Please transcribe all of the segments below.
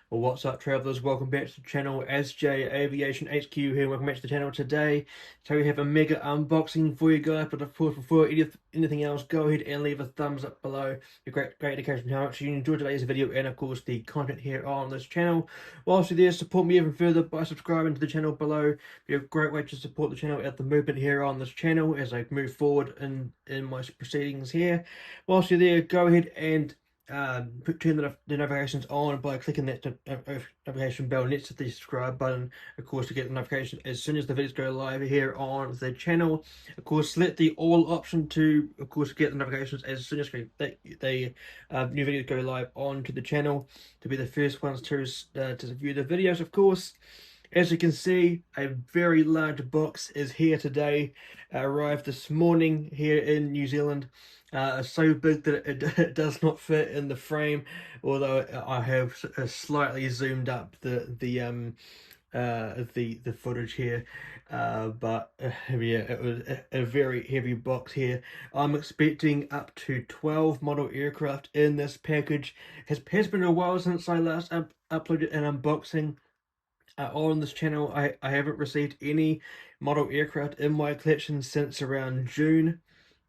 Well, what's up, travelers? Welcome back to the channel. SJ Aviation HQ here. Welcome back to the channel today. So we have a mega unboxing for you guys. But of course, before anything else, go ahead and leave a thumbs up below. A great indication how much you enjoyed today's video and of course the content here on this channel. Whilst you're there, support me even further by subscribing to the channel below. Be a great way to support the channel at the movement here on this channel as I move forward in my proceedings here. Whilst you're there, go ahead and turn the notifications on by clicking that notification bell next to the subscribe button, of course, to get the notification as soon as the videos go live here on the channel. Of course, select the all option to, of course, get the notifications as soon as new videos go live onto the channel to be the first ones to view the videos, of course. As you can see, a very large box is here today. Arrived this morning here in New Zealand. So big that it does not fit in the frame, although I have slightly zoomed up the footage here. But yeah, it was a very heavy box here. I'm expecting up to 12 model aircraft in this package. Has been a while since I last uploaded an unboxing on this channel. I haven't received any model aircraft in my collection since around June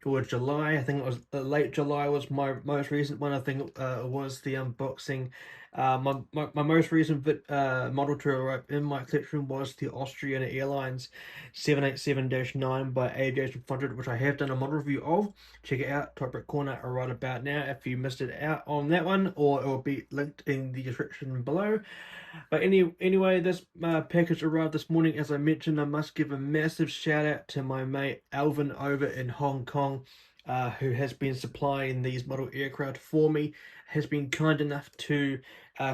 or July. I think it was late July was my most recent one. I think was the unboxing. My most recent model to arrive in my collection was the Austrian Airlines 787-9 by Aviation 100, which I have done a model review of. Check it out, top right corner right about now if you missed it out on that one, or it will be linked in the description below. But anyway, this package arrived this morning. As I mentioned, I must give a massive shout out to my mate Alvin over in Hong Kong, who has been supplying these model aircraft for me. Has been kind enough to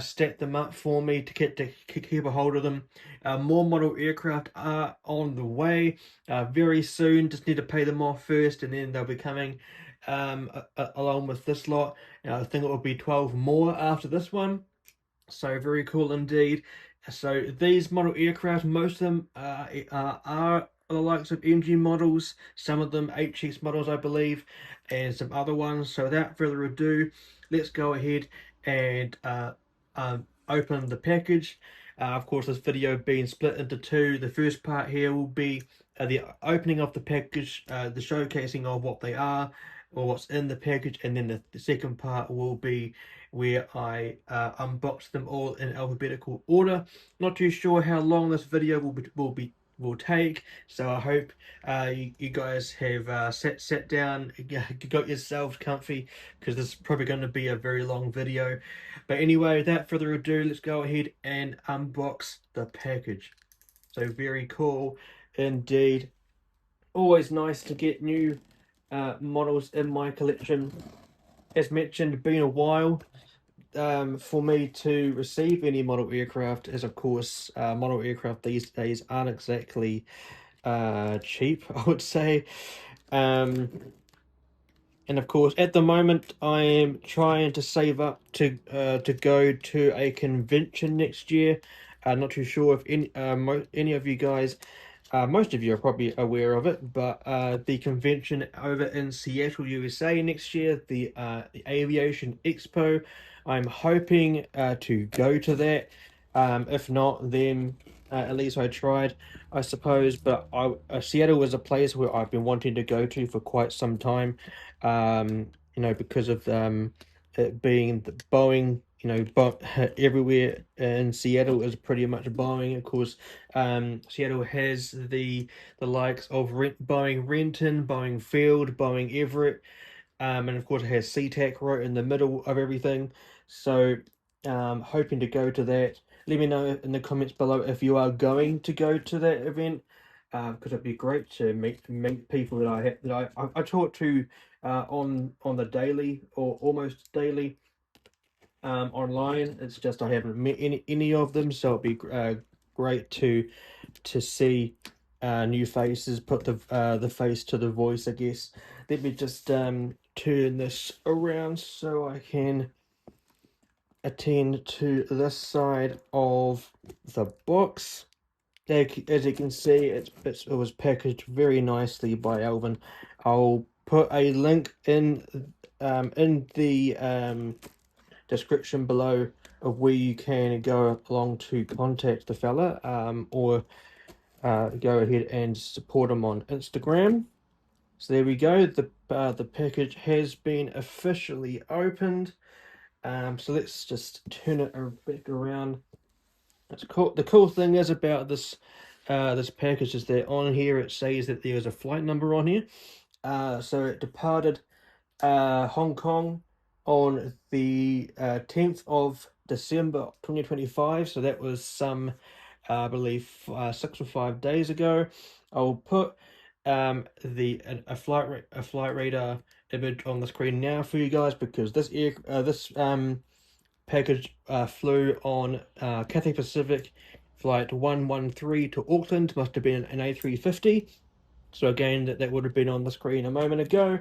stack them up for me to keep a hold of them. More model aircraft are on the way very soon. Just need to pay them off first, and then they'll be coming along with this lot. I think it will be 12 more after this one. So very cool indeed. So these model aircraft, most of them are the likes of MG models, some of them HX models, I believe, and some other ones. So without further ado, let's go ahead and open the package. Of course, this video being split into two. The first part here will be the opening of the package, the showcasing of what they are or what's in the package, and then the second part will be where I unbox them all in alphabetical order. Not too sure how long this video will take, so I hope you guys have sat down, got yourselves comfy, because this is probably going to be a very long video. But anyway, without further ado, let's go ahead and unbox the package. So very cool indeed. Always nice to get new models in my collection. As mentioned, been a while for me to receive any model aircraft, as of course model aircraft these days aren't exactly cheap, I would say. And of course, at the moment, I am trying to save up to go to a convention next year. Not too sure if any of you guys, most of you are probably aware of it, but the convention over in Seattle, USA next year, the Aviation Expo. I'm hoping to go to that. If not, then at least I tried, I suppose. But Seattle was a place where I've been wanting to go to for quite some time. You know, because of it being the Boeing, you know, but everywhere in Seattle is pretty much Boeing. Of course, Seattle has the likes of Boeing Renton, Boeing Field, Boeing Everett, and of course it has SeaTac right in the middle of everything. So, hoping to go to that. Let me know in the comments below if you are going to go to that event, because it'd be great to meet people that I talk to on the daily or almost daily online. It's just I haven't met any of them, so it'd be great to see new faces, put the face to the voice, I guess. Let me just turn this around so I can attend to this side of the box. As you can see, it was packaged very nicely by Alvin. I'll put a link in the description below of where you can go along to contact the fella, or go ahead and support him on Instagram. So there we go. The package has been officially opened. So let's just turn it back around. That's cool. The cool thing is about this package is that on here it says that there's a flight number on here. So it departed Hong Kong on the 10th of December 2025. So that was I believe 6 or 5 days ago. I'll put a flight radar image on the screen now for you guys, because this package flew on Cathay Pacific flight 113 to Auckland. Must have been an A350. So again, that would have been on the screen a moment ago.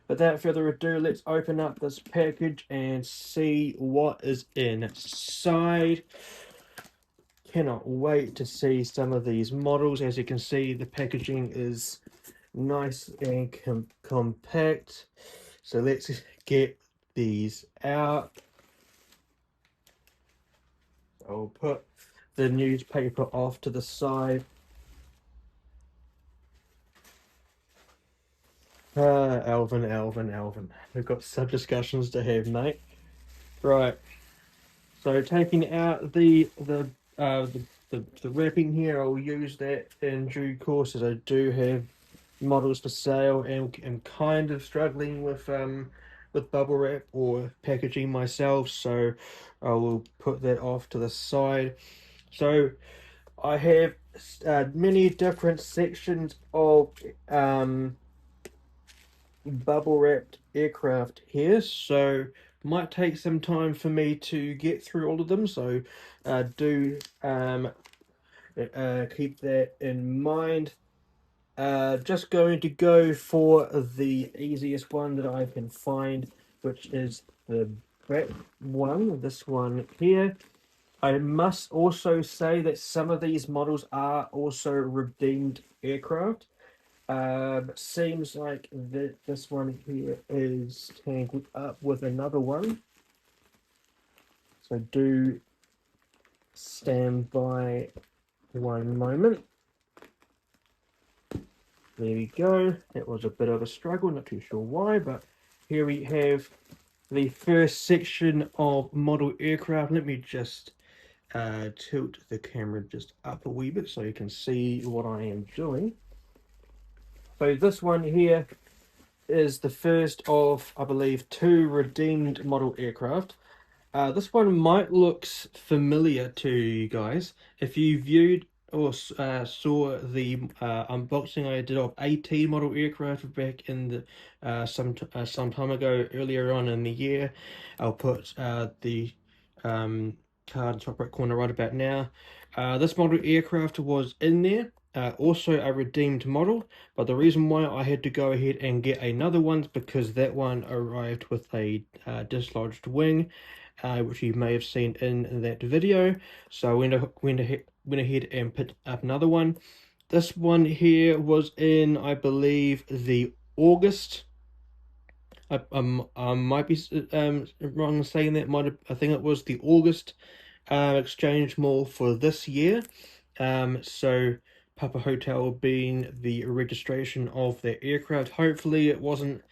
Without further ado, let's open up this package and see what is inside. Cannot wait to see some of these models. As you can see, the packaging is nice and compact. So let's get these out. I'll put the newspaper off to the side. Alvin. We've got some discussions to have, mate. Right. So taking out the wrapping here, I'll use that in due course, as I do have models for sale and am kind of struggling with bubble wrap or packaging myself, so I will put that off to the side. So I have many different sections of bubble wrapped aircraft here, so might take some time for me to get through all of them, so do keep that in mind. Just going to go for the easiest one that I can find, which is the black one, this one here. I must also say that some of these models are also redeemed aircraft. Seems like this one here is tangled up with another one. So do stand by one moment. There we go. That was a bit of a struggle, not too sure why, but here we have the first section of model aircraft. Let me just tilt the camera just up a wee bit so you can see what I am doing. So this one here is the first of, I believe, 2 redeemed model aircraft. This one might look familiar to you guys. If you viewed or saw the unboxing I did of 18 model aircraft back in the some time ago, earlier on in the year, I'll put the card top right corner right about now. This model aircraft was in there. Also a redeemed model, but the reason why I had to go ahead and get another one is because that one arrived with a dislodged wing, which you may have seen in that video. So I went ahead and picked up another one. This one here was in, I believe, the August. I might be wrong in saying that. I think it was the August exchange mall for this year. So Papa Hotel being the registration of the aircraft. Hopefully it wasn't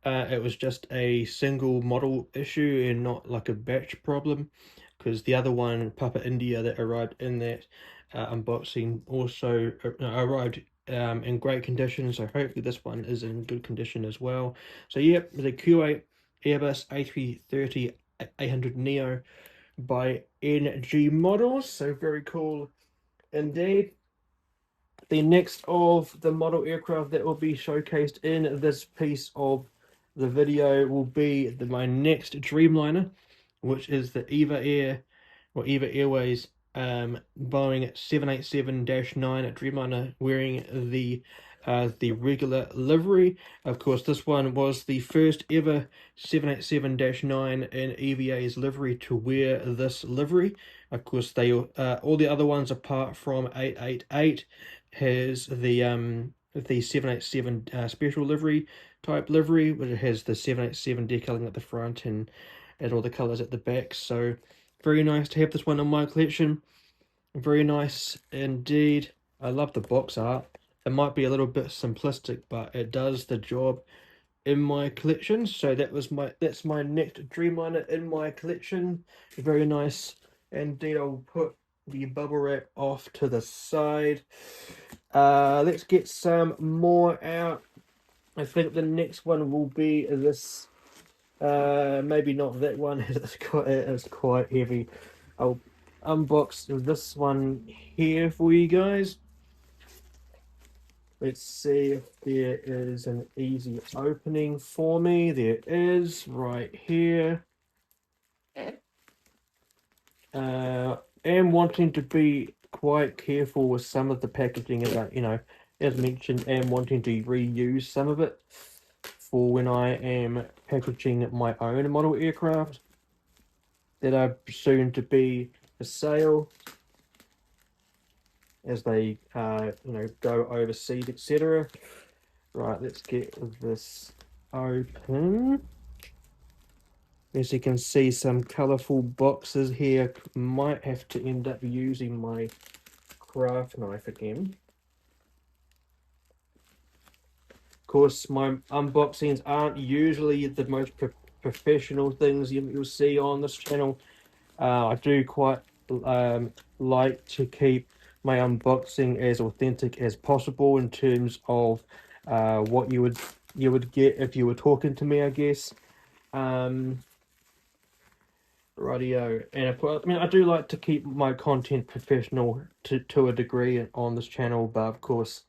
it was just a single model issue and not like a batch problem, because the other one, Papa India, that arrived in that unboxing also arrived in great condition, so hopefully this one is in good condition as well. So yep, the Q8 Airbus A330 800 Neo by NG Models, so very cool indeed. The next of the model aircraft that will be showcased in this piece of the video will be my next Dreamliner, which is the Eva Airways Boeing 787-9 Dreamliner, wearing the regular livery. Of course, this one was the first ever 787-9 in EVA's livery to wear this livery. Of course, they all the other ones apart from 888 has the 787 special livery type livery, which has the 787 decaling at the front and all the colors at the back. So Very nice to have this one in my collection. Very nice indeed. I love the box art. It might be a little bit simplistic, but it does the job in my collection. So that's my next Dreamliner in my collection. Very nice indeed. I'll put the bubble wrap off to the side. Let's get some more out. I think the next one will be this. Maybe not that one. It's quite heavy. I'll unbox this one here for you guys. Let's see if there is an easy opening for me. There is right here. Am wanting to be quite careful with some of the packaging, as mentioned, am wanting to reuse some of it for when I am packaging my own model aircraft that are soon to be for sale as they go overseas, etc. Right, let's get this open. As you can see, some colourful boxes here. Might have to end up using my craft knife again. Of course, my unboxings aren't usually the most professional things you'll see on this channel. I do quite like to keep my unboxing as authentic as possible in terms of what you would get if you were talking to me, I guess. Rightio, and I do like to keep my content professional to a degree on this channel, but of course,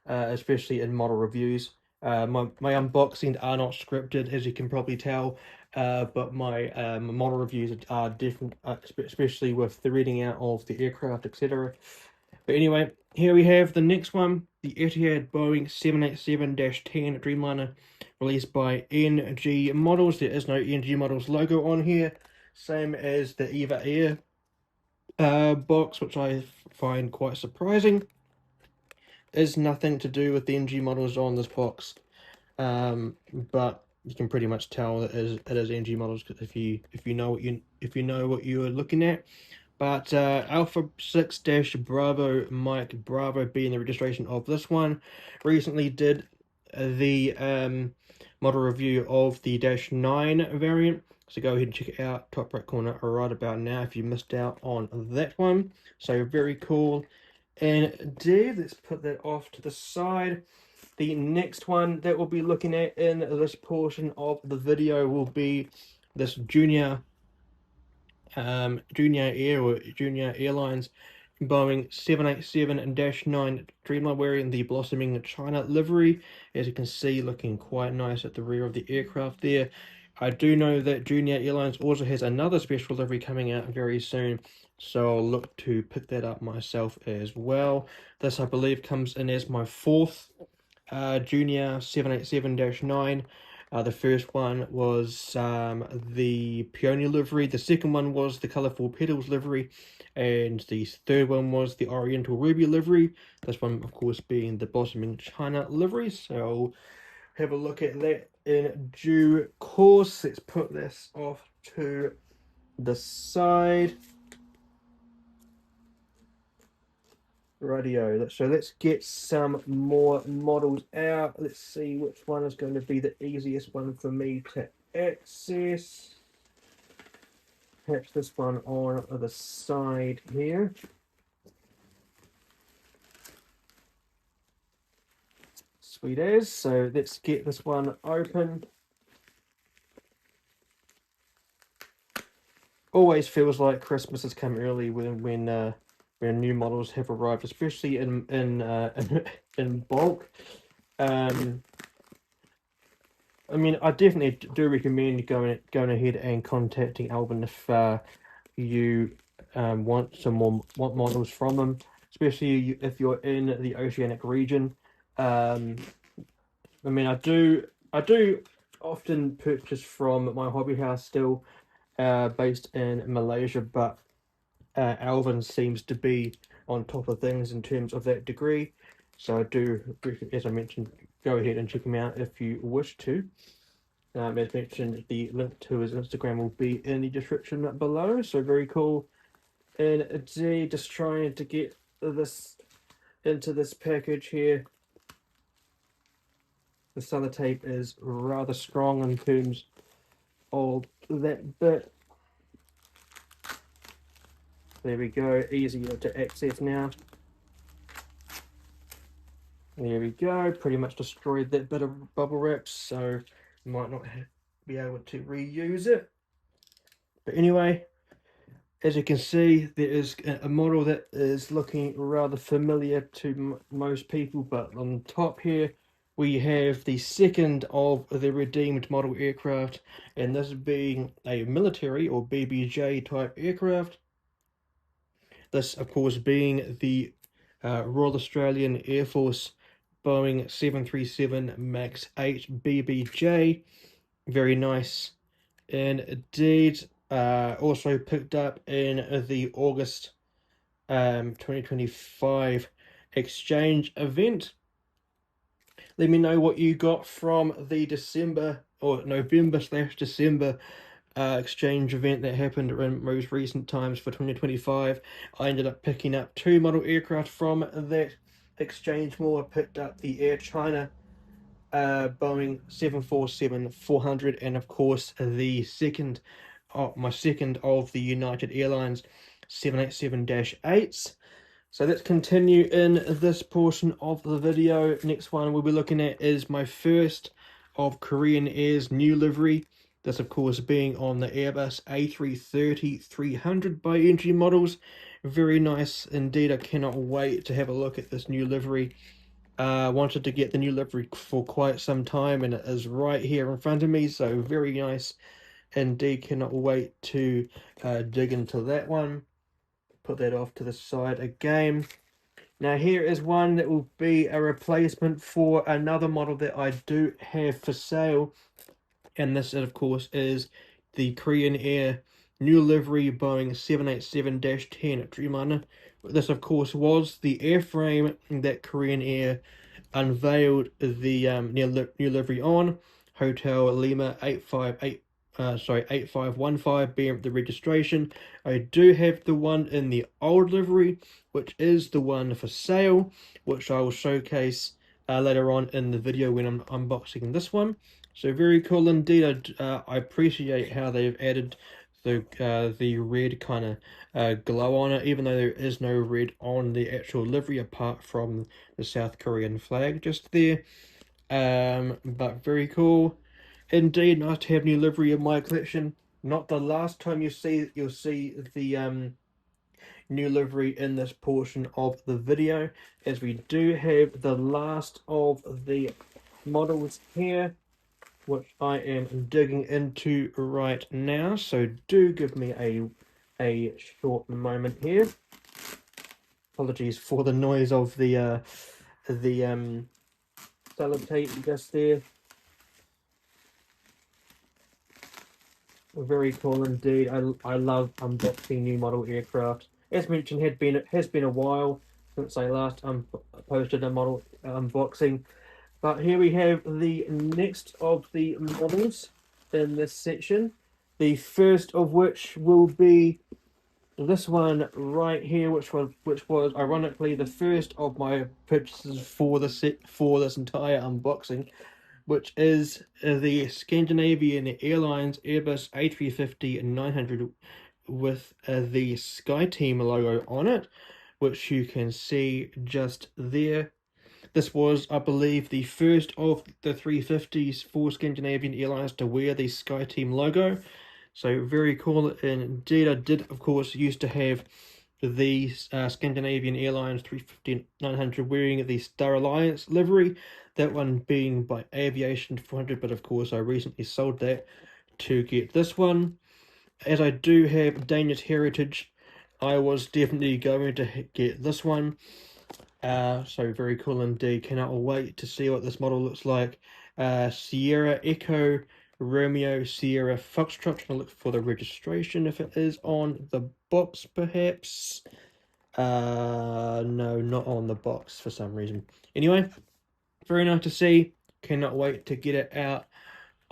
especially in model reviews, my unboxings are not scripted, as you can probably tell, but my model reviews are different, especially with the reading out of the aircraft, etc. But anyway, here we have the next one, the Etihad Boeing 787-10 Dreamliner, released by NG Models. There is no NG Models logo on here, same as the Eva Air box, which I find quite surprising. Is nothing to do with the NG Models on this box, but you can pretty much tell that it is NG Models if you know what you are looking at. But Alpha 6-Bravo Mike Bravo being the registration of this one. Recently did the model review of the -9 variant. So go ahead and check it out, top right corner right about now if you missed out on that one. So very cool. And let's put that off to the side. The next one that we'll be looking at in this portion of the video will be this Junior Air or Junior Airlines Boeing 787-9 Dreamliner wearing the blossoming China livery. As you can see, looking quite nice at the rear of the aircraft there. I do know that Junior Airlines also has another special livery coming out very soon, so I'll look to pick that up myself as well. This, I believe, comes in as my fourth Junior 787-9. The first one was the Peony livery, the second one was the Colourful Petals livery, and the third one was the Oriental Ruby livery. This one, of course, being the Blossoming China livery. So have a look at that in due course. Let's put this off to the side. Radio. So let's get some more models out. Let's see which one is going to be the easiest one for me to access. Perhaps this one on the side here. Sweet as. So let's get this one open. Always feels like Christmas has come early when new models have arrived, especially in bulk. I mean, I definitely do recommend going ahead and contacting Alvin if you want models from them, especially if you're in the Oceanic region. I mean, I do often purchase from my hobby house still, based in Malaysia, but Alvin seems to be on top of things in terms of that degree. So I do, as I mentioned, go ahead and check him out if you wish to. As mentioned, the link to his Instagram will be in the description below. So very cool. And indeed, just trying to get this into this package here. The sellotape is rather strong in terms of that bit. There we go, easier to access now. There we go, pretty much destroyed that bit of bubble wrap, so might not be able to reuse it. But anyway, as you can see, there is a model that is looking rather familiar to most people, but on top here we have the second of the redeemed model aircraft, and this being a military or BBJ type aircraft. This, of course, being the Royal Australian Air Force Boeing 737 MAX 8 BBJ. Very nice. And indeed, also picked up in the August 2025 exchange event. Let me know what you got from the December or November/December exchange event that happened in most recent times for 2025. I ended up picking up 2 model aircraft from that exchange more. I picked up the Air China Boeing 747-400, and of course the second, my second of the United Airlines 787-8s. So let's continue in this portion of the video. Next one we'll be looking at is my first of Korean Air's new livery. This, of course, being on the Airbus A330-300 by entry models. Very nice indeed. I cannot wait to have a look at this new livery. Wanted to get the new livery for quite some time, and it is right here in front of me, so very nice indeed. Cannot wait to dig into that one. Put that off to the side again. Now here is one that will be a replacement for another model that I do have for sale, and this of course is the Korean Air new livery Boeing 787-10 Dreamliner. This of course was the airframe that Korean Air unveiled the new livery on. Hotel Lima 8515 being the registration. I do have the one in the old livery, which is the one for sale, which I will showcase later on in the video when I'm unboxing this one. So very cool indeed. I appreciate how they've added the red kind of glow on it, even though there is no red on the actual livery apart from the South Korean flag just there. But very cool indeed. Nice to have new livery in my collection. Not the last time you'll see the new livery in this portion of the video, as we do have the last of the models here, which I am digging into right now. So do give me a short moment here. Apologies for the noise of the sellotape just there. Very cool indeed. I love unboxing new model aircraft. As mentioned, has been a while since I last posted a model unboxing. But here we have the next of the models in this section. The first of which will be this one right here, which was ironically the first of my purchases for the for this entire unboxing, which is the Scandinavian Airlines Airbus A350-900 with the SkyTeam logo on it, which you can see just there. This was, I believe, the first of the 350s for Scandinavian Airlines to wear the SkyTeam logo. So very cool indeed. I did, of course, used to have the Scandinavian Airlines 350-900 wearing the Star Alliance livery, that one being by Aviation 400, but of course I recently sold that to get this one. As I do have Danish heritage, I was definitely going to get this one. So very cool indeed. Cannot wait to see what this model looks like. Sierra Echo Romeo Sierra Foxtrot. Trying to look for the registration if it is on the box perhaps. No, not on the box for some reason. Anyway, very nice to see. Cannot wait to get it out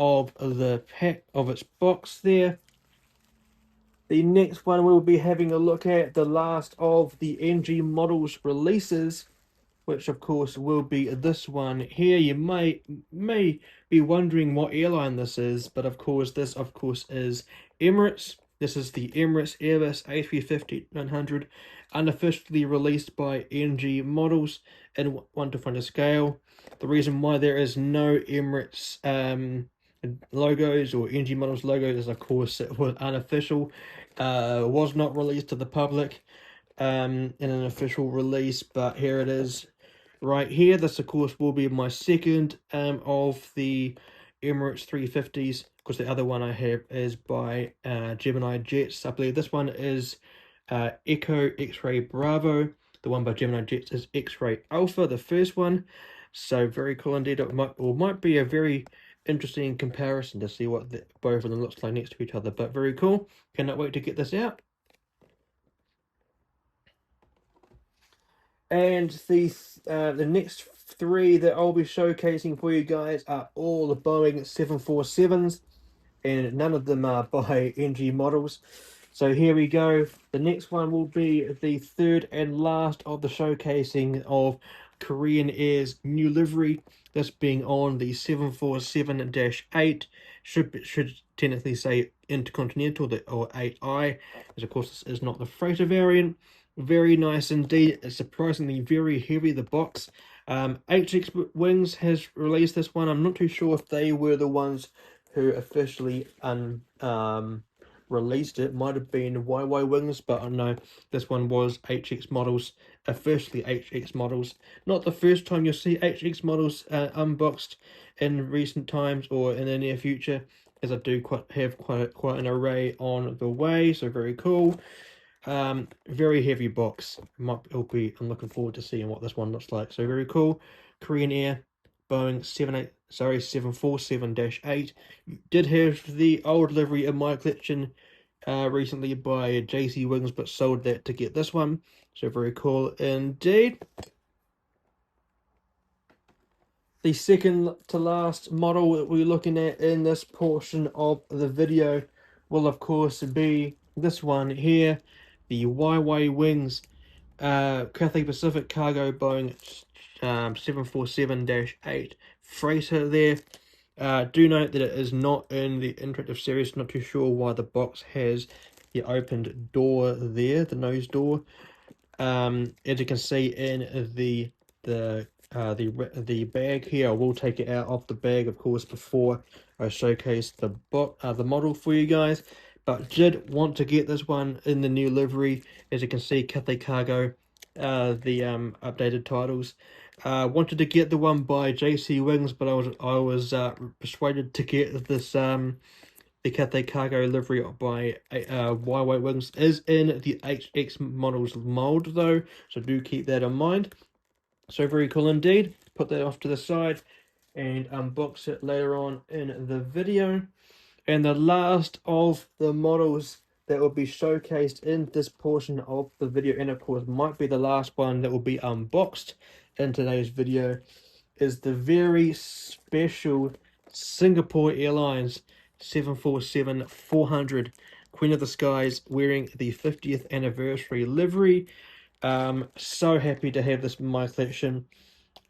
of the pack of its box there. The next one we'll be having a look at the last of the NG models releases, which of course will be this one here. You may be wondering what airline this is, but of course this is Emirates. This is the Emirates Airbus A350-900, unofficially released by NG Models in 1:1 scale. The reason why there is no Emirates logos or NG Models logos is, of course, it was unofficial, was not released to the public in an official release, but here it is right here. This of course will be my second of the Emirates 350s, because the other one I have is by Gemini Jets. I believe this one is Echo X-Ray Bravo. The one by Gemini Jets is X-Ray Alpha, the first one. So very cool indeed. It might be a very interesting comparison to see what both of them looks like next to each other, but very cool. Cannot wait to get this out. And the next three that I'll be showcasing for you guys are all the Boeing 747s, and none of them are by NG Models. So here we go. The next one will be the third and last of the showcasing of Korean Air's new livery. This being on the 747-8, should technically say Intercontinental or 8i, as of course this is not the freighter variant. Very nice indeed. It's surprisingly very heavy, the box. HX Wings has released this one. I'm not too sure if they were the ones who officially released it. Might have been YY Wings, but I know this one was HX Models, officially HX Models. Not the first time you'll see HX Models unboxed in recent times or in the near future, as I do have quite an array on the way, so very cool. Very heavy box. I'm looking forward to seeing what this one looks like. So very cool. Korean Air, Boeing 747-8. Did have the old livery in my collection recently by JC Wings, but sold that to get this one. So very cool indeed. The second to last model that we're looking at in this portion of the video will of course be this one here, the YY Wings Cathay Pacific Cargo Boeing 747-8 freighter there. Do note that it is not in the interactive series. Not too sure why the box has the opened door there, the nose door. As you can see in the bag here, I will take it out of the bag, of course, before I showcase the model for you guys. But did want to get this one in the new livery. As you can see, Cathay Cargo, the updated titles. Wanted to get the one by JC Wings, but I was persuaded to get this the Cathay Cargo livery by YY Wings. Is in the HX Models mold though, so do keep that in mind. So very cool indeed. Put that off to the side and unbox it later on in the video. And the last of the models that will be showcased in this portion of the video, and of course might be the last one that will be unboxed in today's video, is the very special Singapore Airlines 747-400 Queen of the Skies, wearing the 50th anniversary livery. So happy to have this in my collection.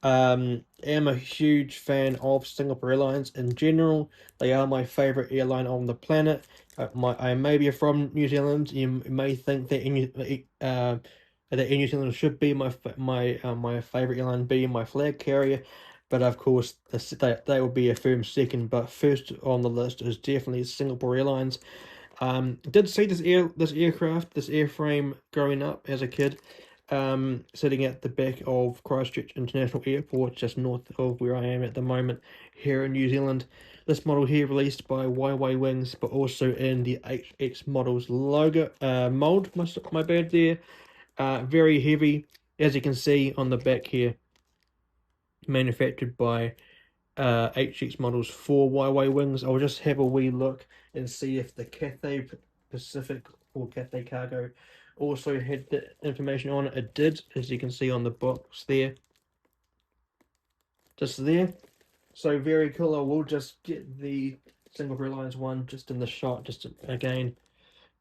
Am a huge fan of Singapore Airlines in general. They are my favorite airline on the planet. I may be from New Zealand. You may think that New Zealand should be my favorite airline, being my flag carrier, but of course they will be a firm second. But first on the list is definitely Singapore Airlines. Did see this airframe growing up as a kid. Sitting at the back of Christchurch International Airport, just north of where I am at the moment here in New Zealand. This model here released by YY Wings, but also in the HX Models logo mold, my bad there. Very heavy, as you can see on the back here, manufactured by HX Models for YY Wings. I'll just have a wee look and see if the Cathay Pacific or Cathay Cargo also had the information on it. It did, as you can see on the box there, just there. So very cool. I will just get the single Reliance one just in the shot, just again.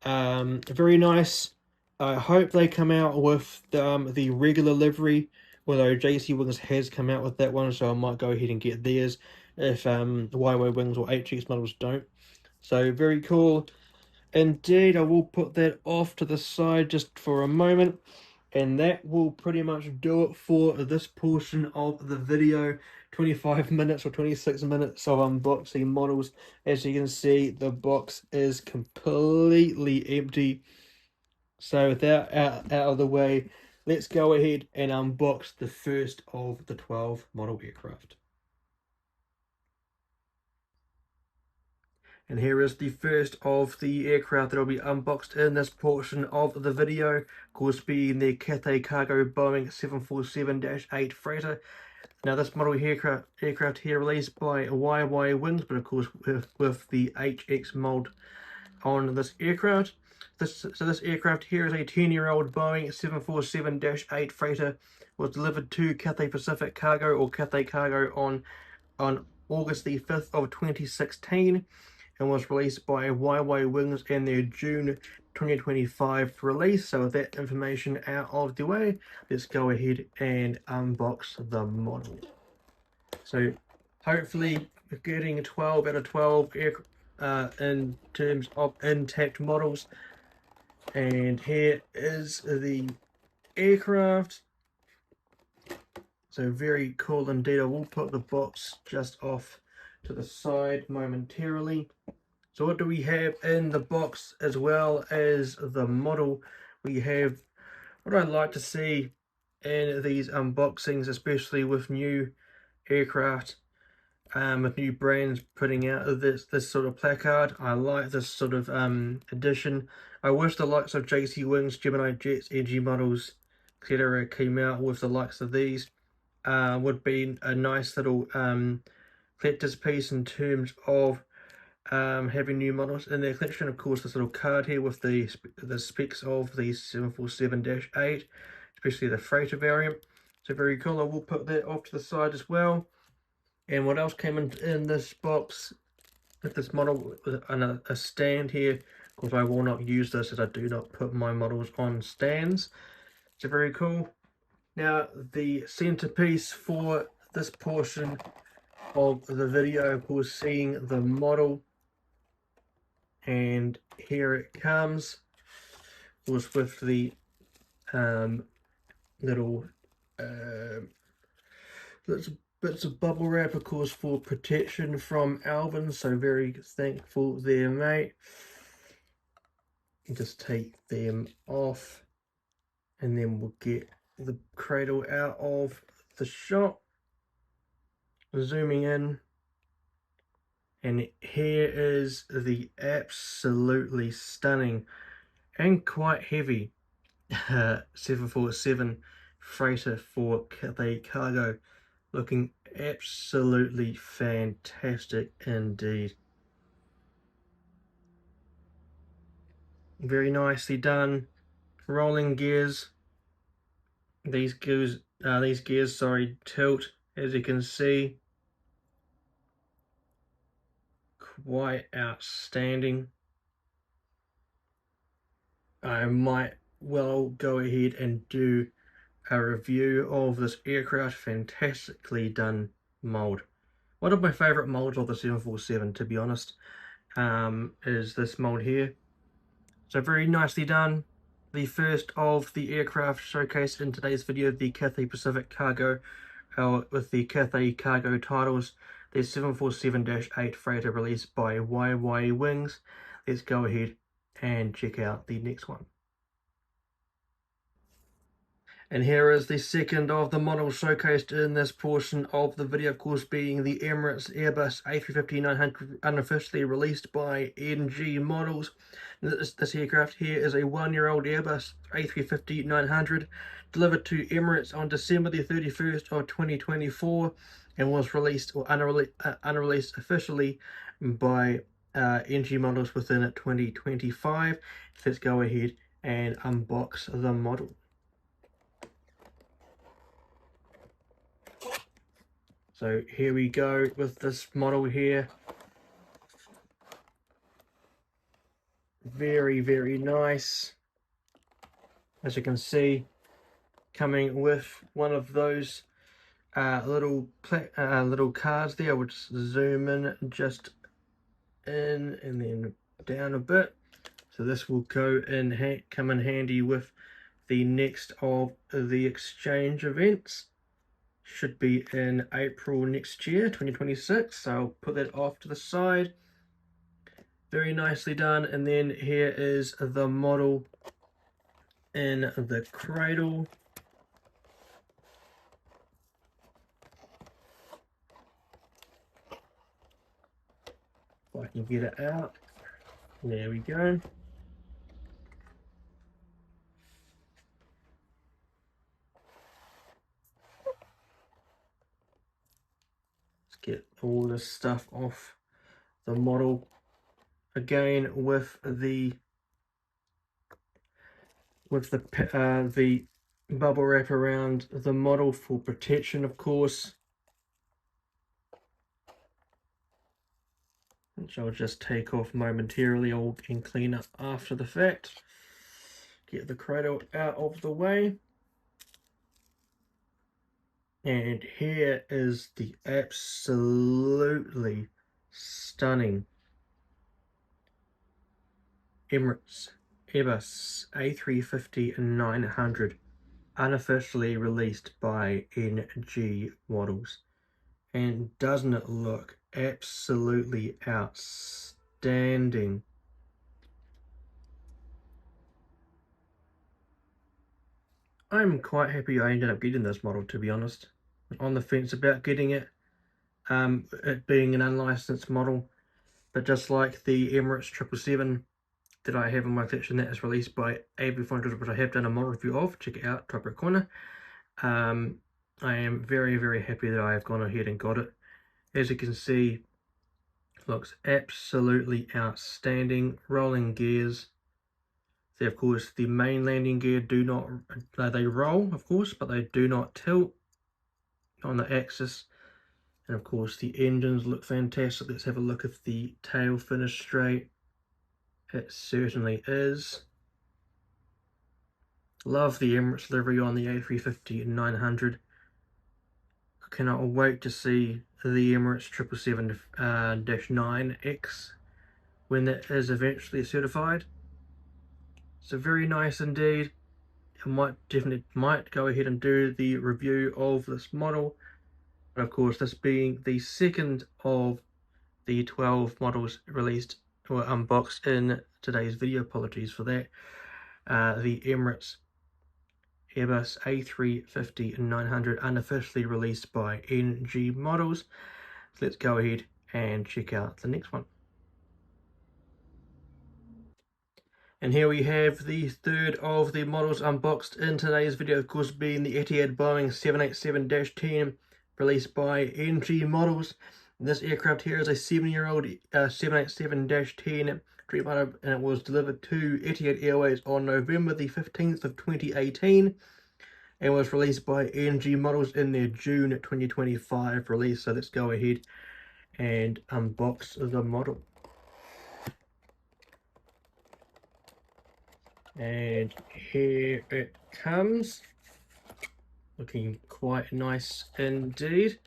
Very nice. I hope they come out with the regular livery, although JC Wings has come out with that one, so I might go ahead and get theirs if YY Wings or HX models don't. So very cool. Indeed, I will put that off to the side just for a moment, and that will pretty much do it for this portion of the video. 25 minutes or 26 minutes of unboxing models. As you can see, the box is completely empty. So with that out of the way, let's go ahead and unbox the first of the 12 model aircraft. And here is the first of the aircraft that will be unboxed in this portion of the video, of course being the Cathay Cargo Boeing 747-8 freighter. Now this model aircraft here released by YY Wings, but of course with the HX mold on this aircraft. This aircraft here is a 10-year-old Boeing 747-8 freighter, was delivered to Cathay Pacific Cargo or Cathay Cargo on August the 5th of 2016. And was released by YY Wings in their June 2025 release. So with that information out of the way, let's go ahead and unbox the model. So hopefully we're getting 12 out of 12 in terms of intact models. And here is the aircraft. So very cool indeed. I will put the box just off to the side momentarily. So what do we have in the box as well as the model? We have what I like to see in these unboxings, especially with new aircraft, with new brands putting out this sort of placard. I like this sort of addition. I wish the likes of JC Wings, Gemini Jets, NG models, etc. came out with the likes of these. Would be a nice little collector's piece in terms of having new models in their collection. Of course, this little card here with the specs of the 747-8, especially the freighter variant. So very cool. I will put that off to the side as well. And what else came in this box with this model? A stand here. Of course, I will not use this as I do not put my models on stands. So very cool. Now, the centerpiece for this portion of the video, of course, seeing the model. And here it comes, was with the little bits of bubble wrap, of course, for protection from Alvin. So very thankful there, mate. Just take them off, and then we'll get the cradle out of the shot. Zooming in. And here is the absolutely stunning and quite heavy 747 freighter for Cathay Cargo, looking absolutely fantastic indeed. Very nicely done. Rolling gears. These gears, tilt, as you can see. Quite outstanding. I might well go ahead and do a review of this aircraft. Fantastically done mold. One of my favorite molds of the 747, to be honest, is this mold here. So very nicely done. The first of the aircraft showcased in today's video, the Cathay Pacific Cargo, with the Cathay Cargo titles, the 747-8 freighter released by YY Wings. Let's go ahead and check out the next one. And here is the second of the models showcased in this portion of the video, of course, being the Emirates Airbus A350-900, unofficially released by NG Models. This aircraft here is a 1-year-old Airbus A350-900, delivered to Emirates on December the 31st of 2024, and was released or unreleased officially by NG Models within 2025. Let's go ahead and unbox the model. So here we go with this model here. Very, very nice. As you can see, coming with one of those little cards there. I'll just zoom in just in and then down a bit. So this will come in handy with the next of the exchange events. Should be in April next year, 2026. So I'll put that off to the side. Very nicely done. And then here is the model in the cradle. If I can get it out. There we go. Let's get all this stuff off the model. Again with the bubble wrap around the model for protection, of course, which I'll just take off momentarily and clean up after the fact. Get the cradle out of the way. And here is the absolutely stunning Emirates Airbus A350-900, unofficially released by NG Models. And doesn't it look absolutely outstanding? I'm quite happy I ended up getting this model, to be honest. On the fence about getting it, it being an unlicensed model, but just like the Emirates 777 that I have in my collection that is released by AB500, which I have done a model review of, check it out, top right corner. I am very, very happy that I have gone ahead and got it. As you can see, looks absolutely outstanding. Rolling gears. So of course the main landing gear do not, they roll of course, but they do not tilt on the axis. And of course the engines look fantastic. Let's have a look if the tail finished straight. It certainly is. Love the Emirates livery on the A350-900. Cannot wait to see the Emirates 777-9X when that is eventually certified. So very nice indeed. I definitely might go ahead and do the review of this model. But of course, this being the second of the 12 models released or unboxed in today's video, apologies for that. The Emirates Airbus A350-900 unofficially released by NG Models. So let's go ahead and check out the next one. And here we have the third of the models unboxed in today's video, of course being the Etihad Boeing 787-10 released by NG Models. This aircraft here is a 7-year-old 787-10 and it was delivered to Etihad Airways on November the 15th of 2018 and was released by NG Models in their June 2025 release. So let's go ahead and unbox the model. And here it comes, looking quite nice indeed.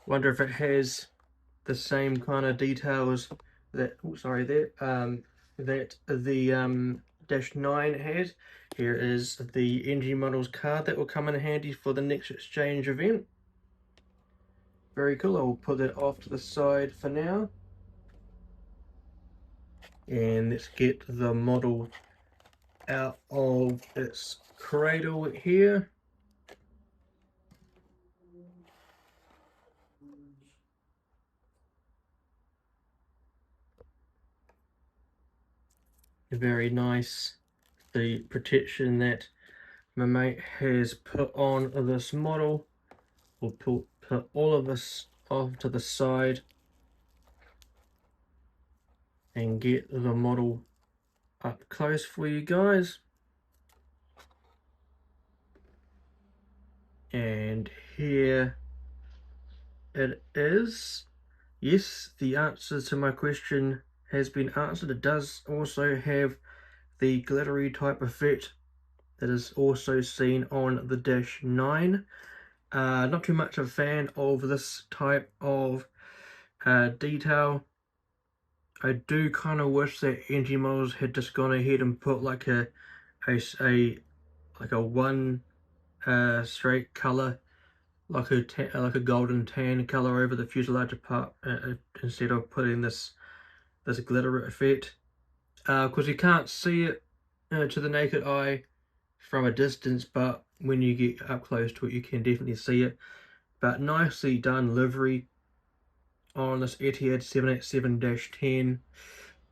Wonder if it has the same kind of details that that the Dash 9 had. Here is the NG Models card that will come in handy for the next exchange event. Very cool. I will put that off to the side for now. And let's get the model out of its cradle here. Very nice. The protection that my mate has put on this model. We'll put all of this off to the side and get the model up close for you guys. And here it is. Yes, the answer to my question has been answered. It does also have the glittery type effect that is also seen on the Dash 9. Not too much of a fan of this type of detail. I do kind of wish that NG Models had just gone ahead and put like a one straight color, like a golden tan color over the fuselage part, instead of putting this glitter effect. Because you can't see it to the naked eye from a distance, but when you get up close to it, you can definitely see it. But nicely done livery on this Etihad 787-10.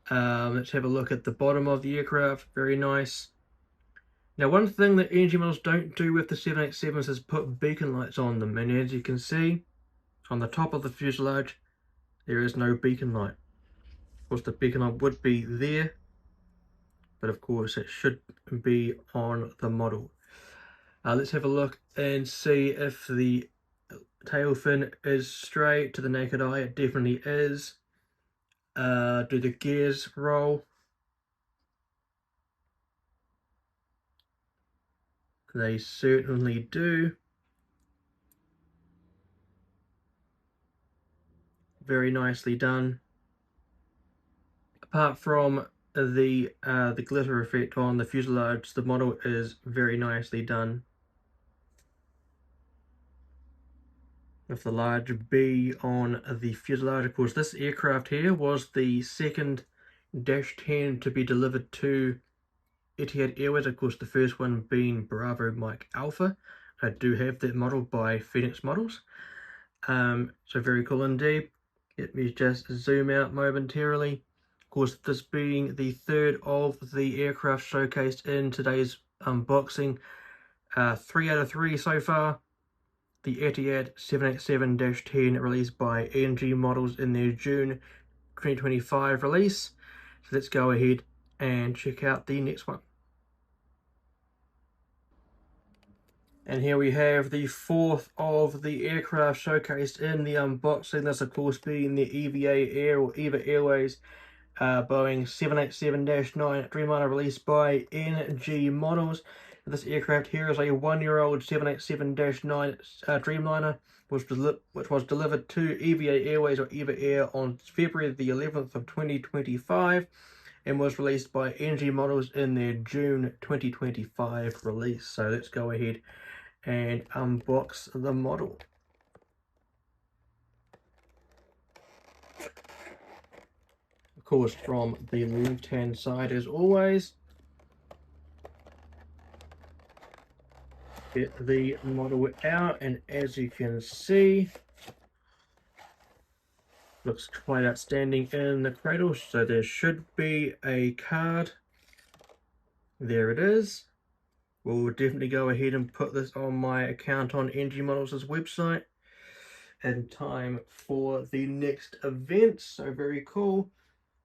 Let's have a look at the bottom of the aircraft. Very nice. Now, one thing that NG models don't do with the 787s is put beacon lights on them, and as you can see on the top of the fuselage, there is no beacon light. Of course, the beacon light would be there, but of course it should be on the model. Let's have a look and see if the tail fin is straight to the naked eye. It definitely is. Do the gears roll? They certainly do. Very nicely done. Apart from the glitter effect on the fuselage, the model is very nicely done. With the large B on the fuselage. Of course, this aircraft here was the second Dash 10 to be delivered to Etihad Airways. Of course, the first one being Bravo Mike Alpha. I do have that model by Phoenix Models. So very cool indeed. Let me just zoom out momentarily. Of course, this being the third of the aircraft showcased in today's unboxing. 3 out of 3 so far. The Etihad 787-10 released by NG Models in their June 2025 release. So let's go ahead and check out the next one. And here we have the fourth of the aircraft showcased in the unboxing. This, of course, being the EVA Air or EVA Airways Boeing 787-9 Dreamliner released by NG Models. This aircraft here is a 1-year-old 787-9 Dreamliner, which was delivered to EVA Airways or EVA Air on February the 11th of 2025 and was released by NG Models in their June 2025 release. So let's go ahead and unbox the model. Of course, from the left-hand side as always, get the model out, and as you can see, looks quite outstanding in the cradle. So there should be a card. There it is. We'll definitely go ahead and put this on my account on NG Models' website in time for the next event. So very cool.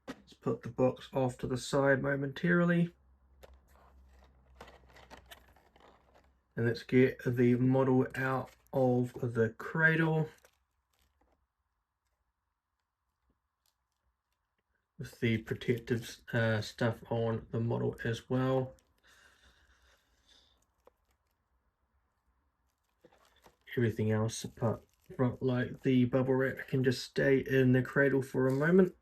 Let's put the box off to the side momentarily. And let's get the model out of the cradle. With the protective stuff on the model as well. Everything else apart from like the bubble wrap can just stay in the cradle for a moment.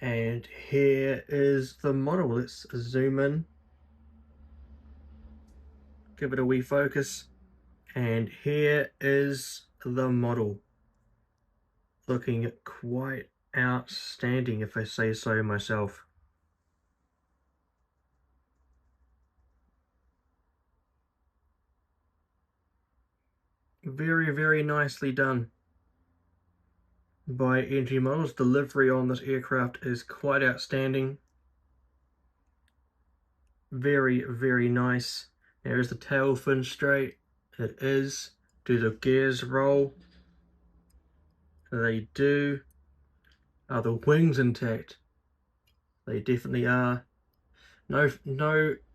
And here is the model. Let's zoom in, give it a wee focus, and here is the model. Looking quite outstanding, if I say so myself. Very, very nicely done by NG Models. Delivery on this aircraft is quite outstanding. Very, very nice. There's the tail fin straight. It is. Do the gears roll? They do. Are the wings intact? They definitely are. No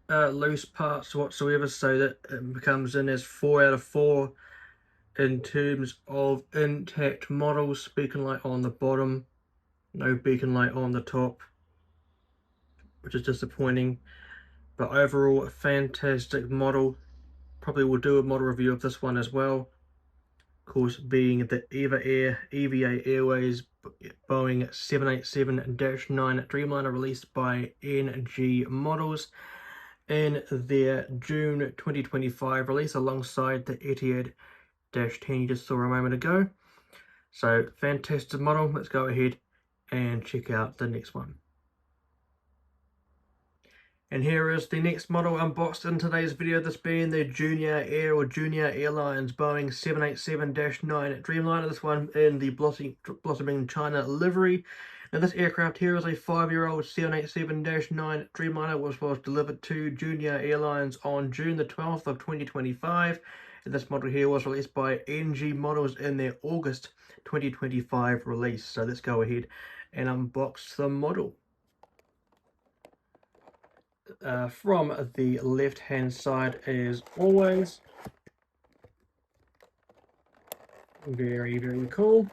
loose parts whatsoever, so that it comes in as 4 out of 4 in terms of intact models. Beacon light on the bottom, no beacon light on the top, which is disappointing, but overall a fantastic model. Probably will do a model review of this one as well. Of course, being the EVA Airways Boeing 787-9 Dreamliner, released by NG Models in their June 2025 release, alongside the Etihad-10 you just saw a moment ago. So fantastic model. Let's go ahead and check out the next one. And here is the next model unboxed in today's video, this being the Junior Air or Junior Airlines Boeing 787-9 Dreamliner, this one in the blossoming China livery. Now this aircraft here is a 5-year-old 787-9 Dreamliner, which was delivered to Junior Airlines on June the 12th of 2025. And this model here was released by NG Models in their August 2025 release. So let's go ahead and unbox the model. From the left hand side, as always, very cool,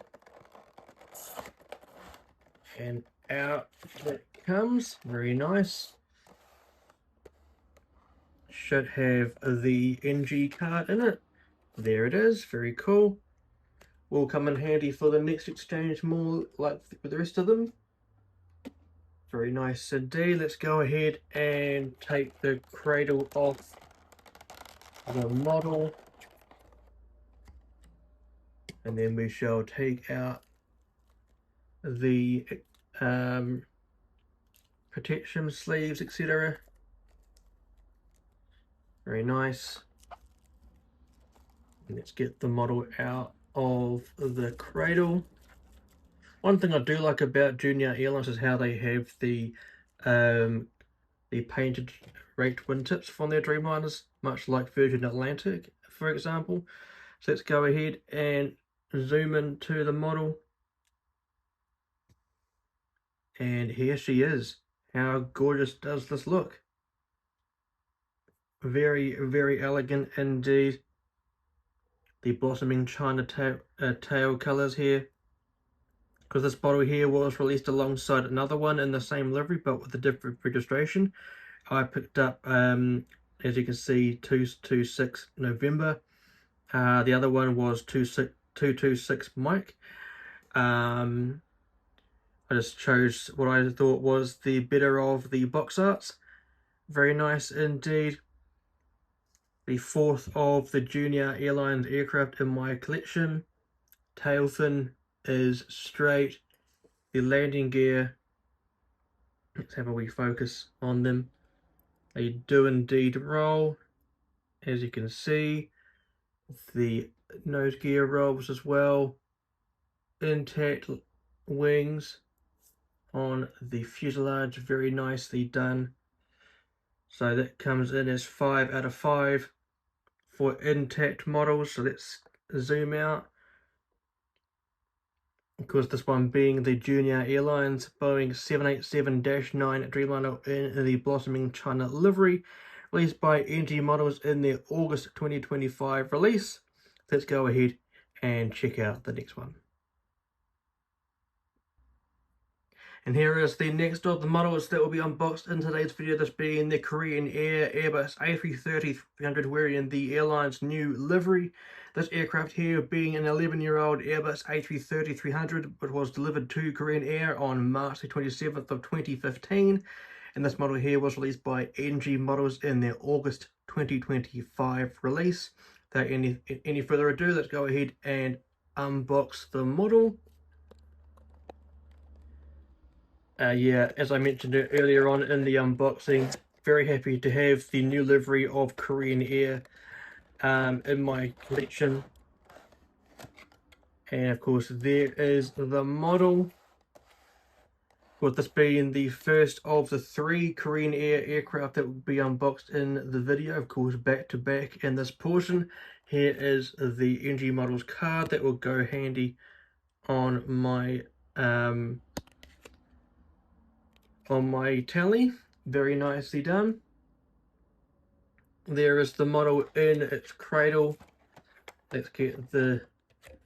and out it comes, very nice. Should have the NG card in it. There it is, very cool. Will come in handy for the next exchange, more like the rest of them. Very nice indeed. Let's go ahead and take the cradle off the model, and then we shall take out the protection sleeves, etc. Very nice. Let's get the model out of the cradle. One thing I do like about Junior Airlines is how they have the painted raked wingtips from their Dreamliners, much like Virgin Atlantic, for example. So let's go ahead and zoom into the model. And here she is. How gorgeous does this look? Very elegant indeed. The blossoming China tail colors here. Because this model here was released alongside another one in the same livery but with a different registration. I picked up, as you can see, 226 November. The other one was 226 Mike. I just chose what I thought was the better of the box arts. Very nice indeed. The fourth of the Junior Airlines aircraft in my collection. Tail fin is straight. The landing gear, let's have a wee focus on them. They do indeed roll, as you can see. The nose gear rolls as well. Intact wings on the fuselage, very nicely done. So that comes in as 5 out of 5 for intact models. So let's zoom out. Of course, this one being the Junior Airlines Boeing 787-9 Dreamliner in the blossoming China livery, released by NG Models in their August 2025 release. Let's go ahead and check out the next one. And here is the next of the models that will be unboxed in today's video, this being the Korean Air Airbus A330-300 wearing the airline's new livery. This aircraft here being an 11-year-old Airbus A330-300, which was delivered to Korean Air on March the 27th of 2015. And this model here was released by NG Models in their August 2025 release. Without any further ado, let's go ahead and unbox the model. Yeah, as I mentioned earlier on in the unboxing, very happy to have the new livery of Korean Air in my collection. And of course, there is the model. With this being the first of the 3 Korean Air aircraft that will be unboxed in the video, of course, back to back in this portion. Here is the NG Models card that will go handy on my tally. Very nicely done. there is the model in its cradle. Let's get the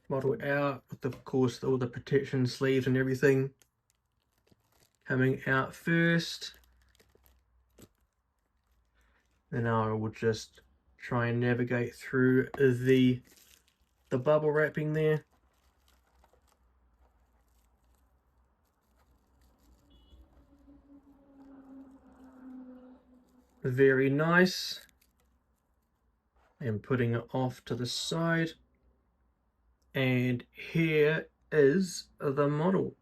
model out with, of course, all the protection sleeves and everything coming out first. Then I will just try and navigate through the bubble wrapping there. Very nice. And putting it off to the side. And here is the model.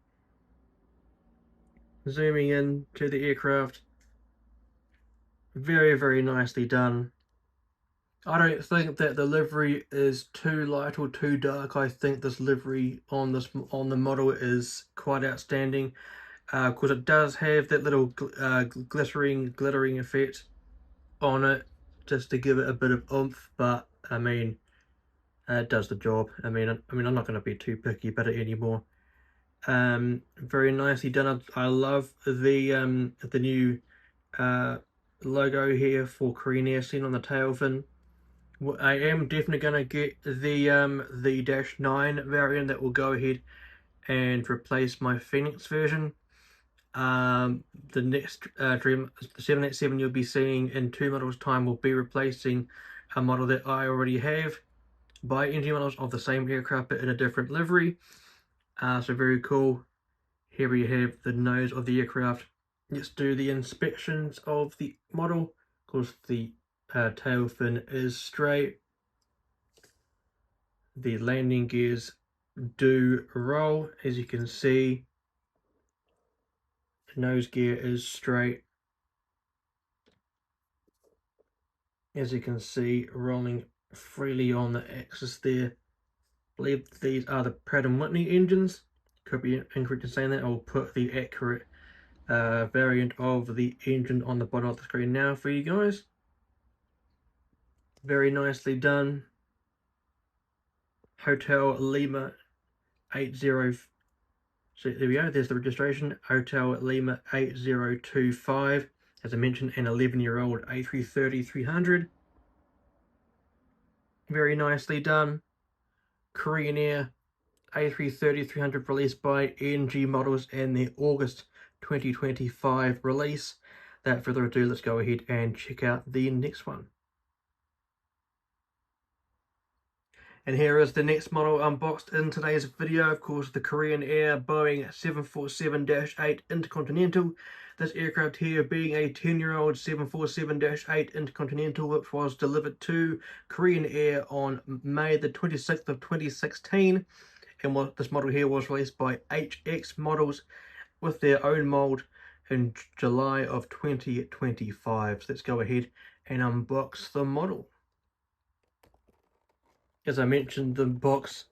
Zooming in to the aircraft. Very, very nicely done. I don't think that the livery is too light or too dark. I think this livery on the model is quite outstanding, because it does have that little glittering effect on it, just to give it a bit of oomph. But I mean, it does the job. I mean, I'm not going to be too picky about it anymore. Very nicely done. I love the new logo here for Korean Air seen on the tail fin. I am definitely going to get the -9 variant that will go ahead and replace my Phoenix version. The next Dream 787 you'll be seeing in 2 models time will be replacing a model that I already have by engine models of the same aircraft but in a different livery. So very cool. Here we have the nose of the aircraft. Let's do the inspections of the model. Of course, the tail fin is straight. The landing gears do roll, as you can see. The nose gear is straight, as you can see, rolling freely on the axis there. I believe these are the Pratt & Whitney engines. Could be incorrect in saying that. I'll put the accurate variant of the engine on the bottom of the screen now for you guys. Very nicely done. Hotel Lima 80. So there we go, there's the registration. Hotel Lima 8025. As I mentioned, an 11-year-old A330-300. Very nicely done. Korean Air A330-300 released by NG Models and their August 2025 release. Without further ado, let's go ahead and check out the next one. And here is the next model unboxed in today's video. Of course, the Korean Air Boeing 747-8 Intercontinental. This aircraft here being a 10-year-old 747-8 Intercontinental, which was delivered to Korean Air on May the 26th of 2016. And what this model here was released by HX Models with their own mold in July of 2025. So let's go ahead and unbox the model. As I mentioned, the box,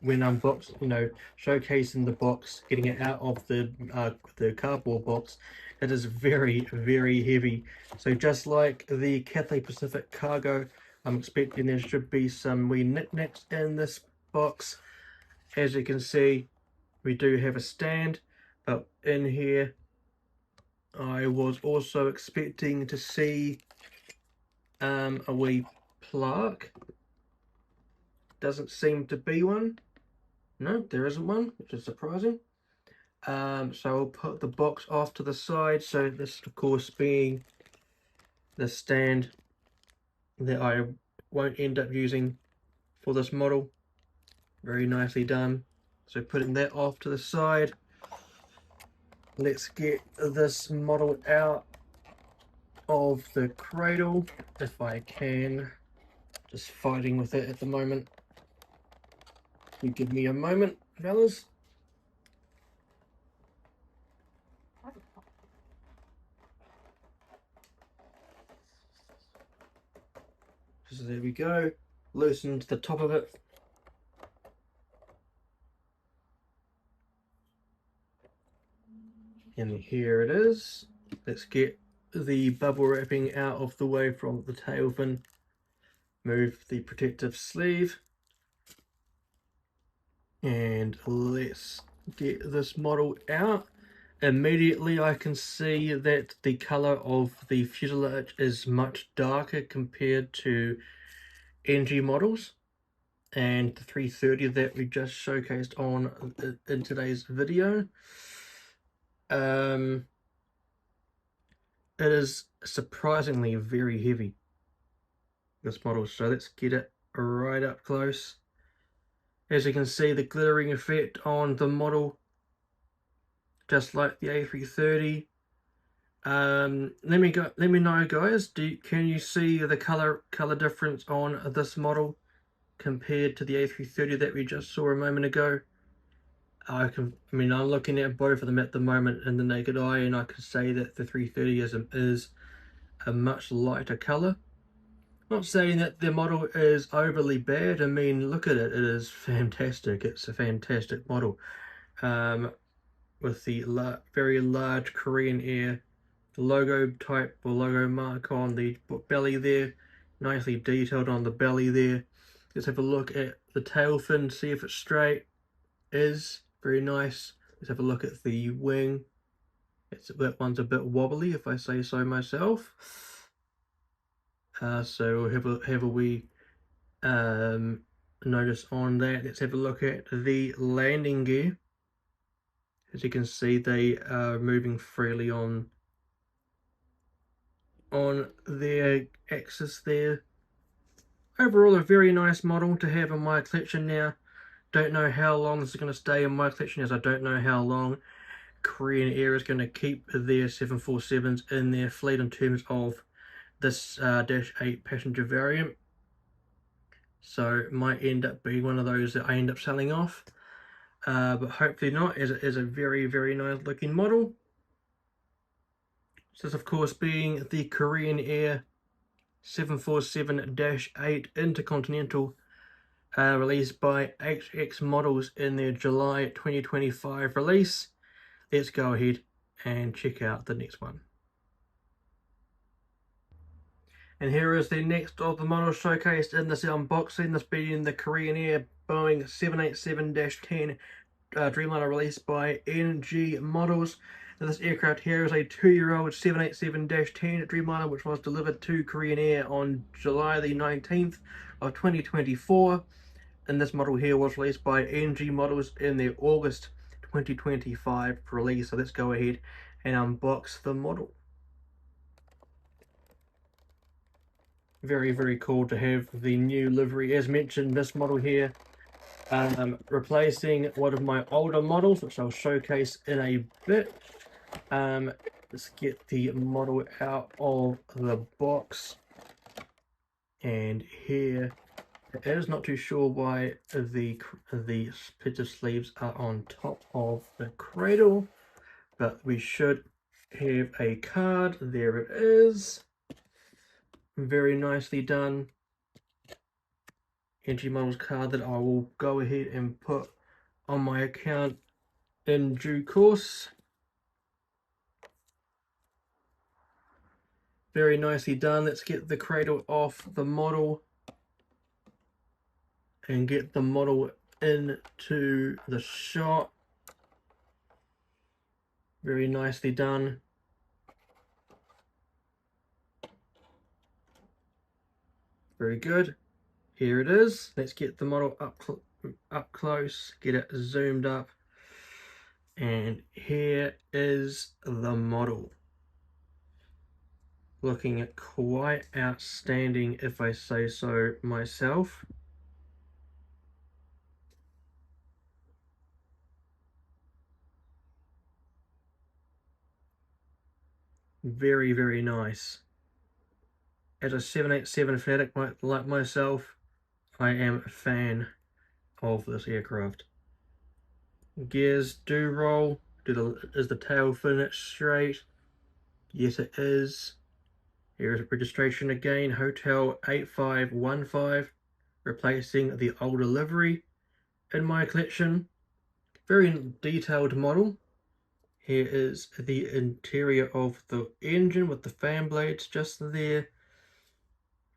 when unboxed, showcasing the box, getting it out of the cardboard box, it is very, very heavy. So just like the Cathay Pacific Cargo, I'm expecting there should be some wee knickknacks in this box. As you can see, we do have a stand, but in here, I was also expecting to see a wee plaque. Doesn't seem to be one. No, there isn't one, which is surprising. So I'll put the box off to the side. So this, of course, being the stand that I won't end up using for this model. Very nicely done. So putting that off to the side. Let's get this model out of the cradle, if I can. Just fighting with it at the moment. You give me a moment, fellas. So there we go. Loosened the top of it. And here it is. Let's get the bubble wrapping out of the way from the tail fin. Move the protective sleeve. And let's get this model out. Immediately I can see that the color of the fuselage is much darker compared to NG models and the 330 that we just showcased on in today's video. It is surprisingly very heavy, this model, so let's get it right up close. As you can see, the glittering effect on the model, just like the A330. Let me know, guys. Can you see the color difference on this model compared to the A330 that we just saw a moment ago? I mean, I'm looking at both of them at the moment in the naked eye, and I can say that the 330 is a much lighter color. Not saying that the model is overly bad. I mean, look at it. It is fantastic. It's a fantastic model. With the very large Korean Air logo type or logo mark on the belly there, nicely detailed on the belly there. Let's have a look at the tail fin, see if it's straight. Is very nice. Let's have a look at the wing. That one's a bit wobbly, if I say so myself. So have a wee notice on that. Let's have a look at the landing gear. As you can see, they are moving freely on their axis there. Overall, a very nice model to have in my collection now. Don't know how long this is going to stay in my collection, as I don't know how long Korean Air is going to keep their 747s in their fleet in terms of this Dash 8 passenger variant. So it might end up being one of those that I end up selling off. But hopefully not, as it is a very, very nice looking model. This, of course, being the Korean Air 747-8 Intercontinental, released by HX Models in their July 2025 release. Let's go ahead and check out the next one. And here is the next of the models showcased in this unboxing, this being the Korean Air Boeing 787-10 Dreamliner, released by NG Models. Now, this aircraft here is a 2-year-old 787-10 Dreamliner, which was delivered to Korean Air on July the 19th of 2024. And this model here was released by NG Models in their August 2025 release. So let's go ahead and unbox the model. Very, very cool to have the new livery. As mentioned, this model here replacing one of my older models, which I'll showcase in a bit. Let's get the model out of the box, and here it is. Not too sure why the picture sleeves are on top of the cradle, but we should have a card. There it is. Very nicely done. NG Models card that I will go ahead and put on my account in due course. Very nicely done. Let's get the cradle off the model and get the model into the shot. Very nicely done. Very good. Here it is. Let's get the model up close, get it zoomed up, and here is the model. Looking quite outstanding, if I say so myself. Very, very nice. As a 787 fanatic like myself, I am a fan of this aircraft. Gears do roll. Is the tail fin straight? Yes, it is. Here is a registration again, Hotel 8515, replacing the older livery in my collection. Very detailed model. Here is the interior of the engine with the fan blades just there.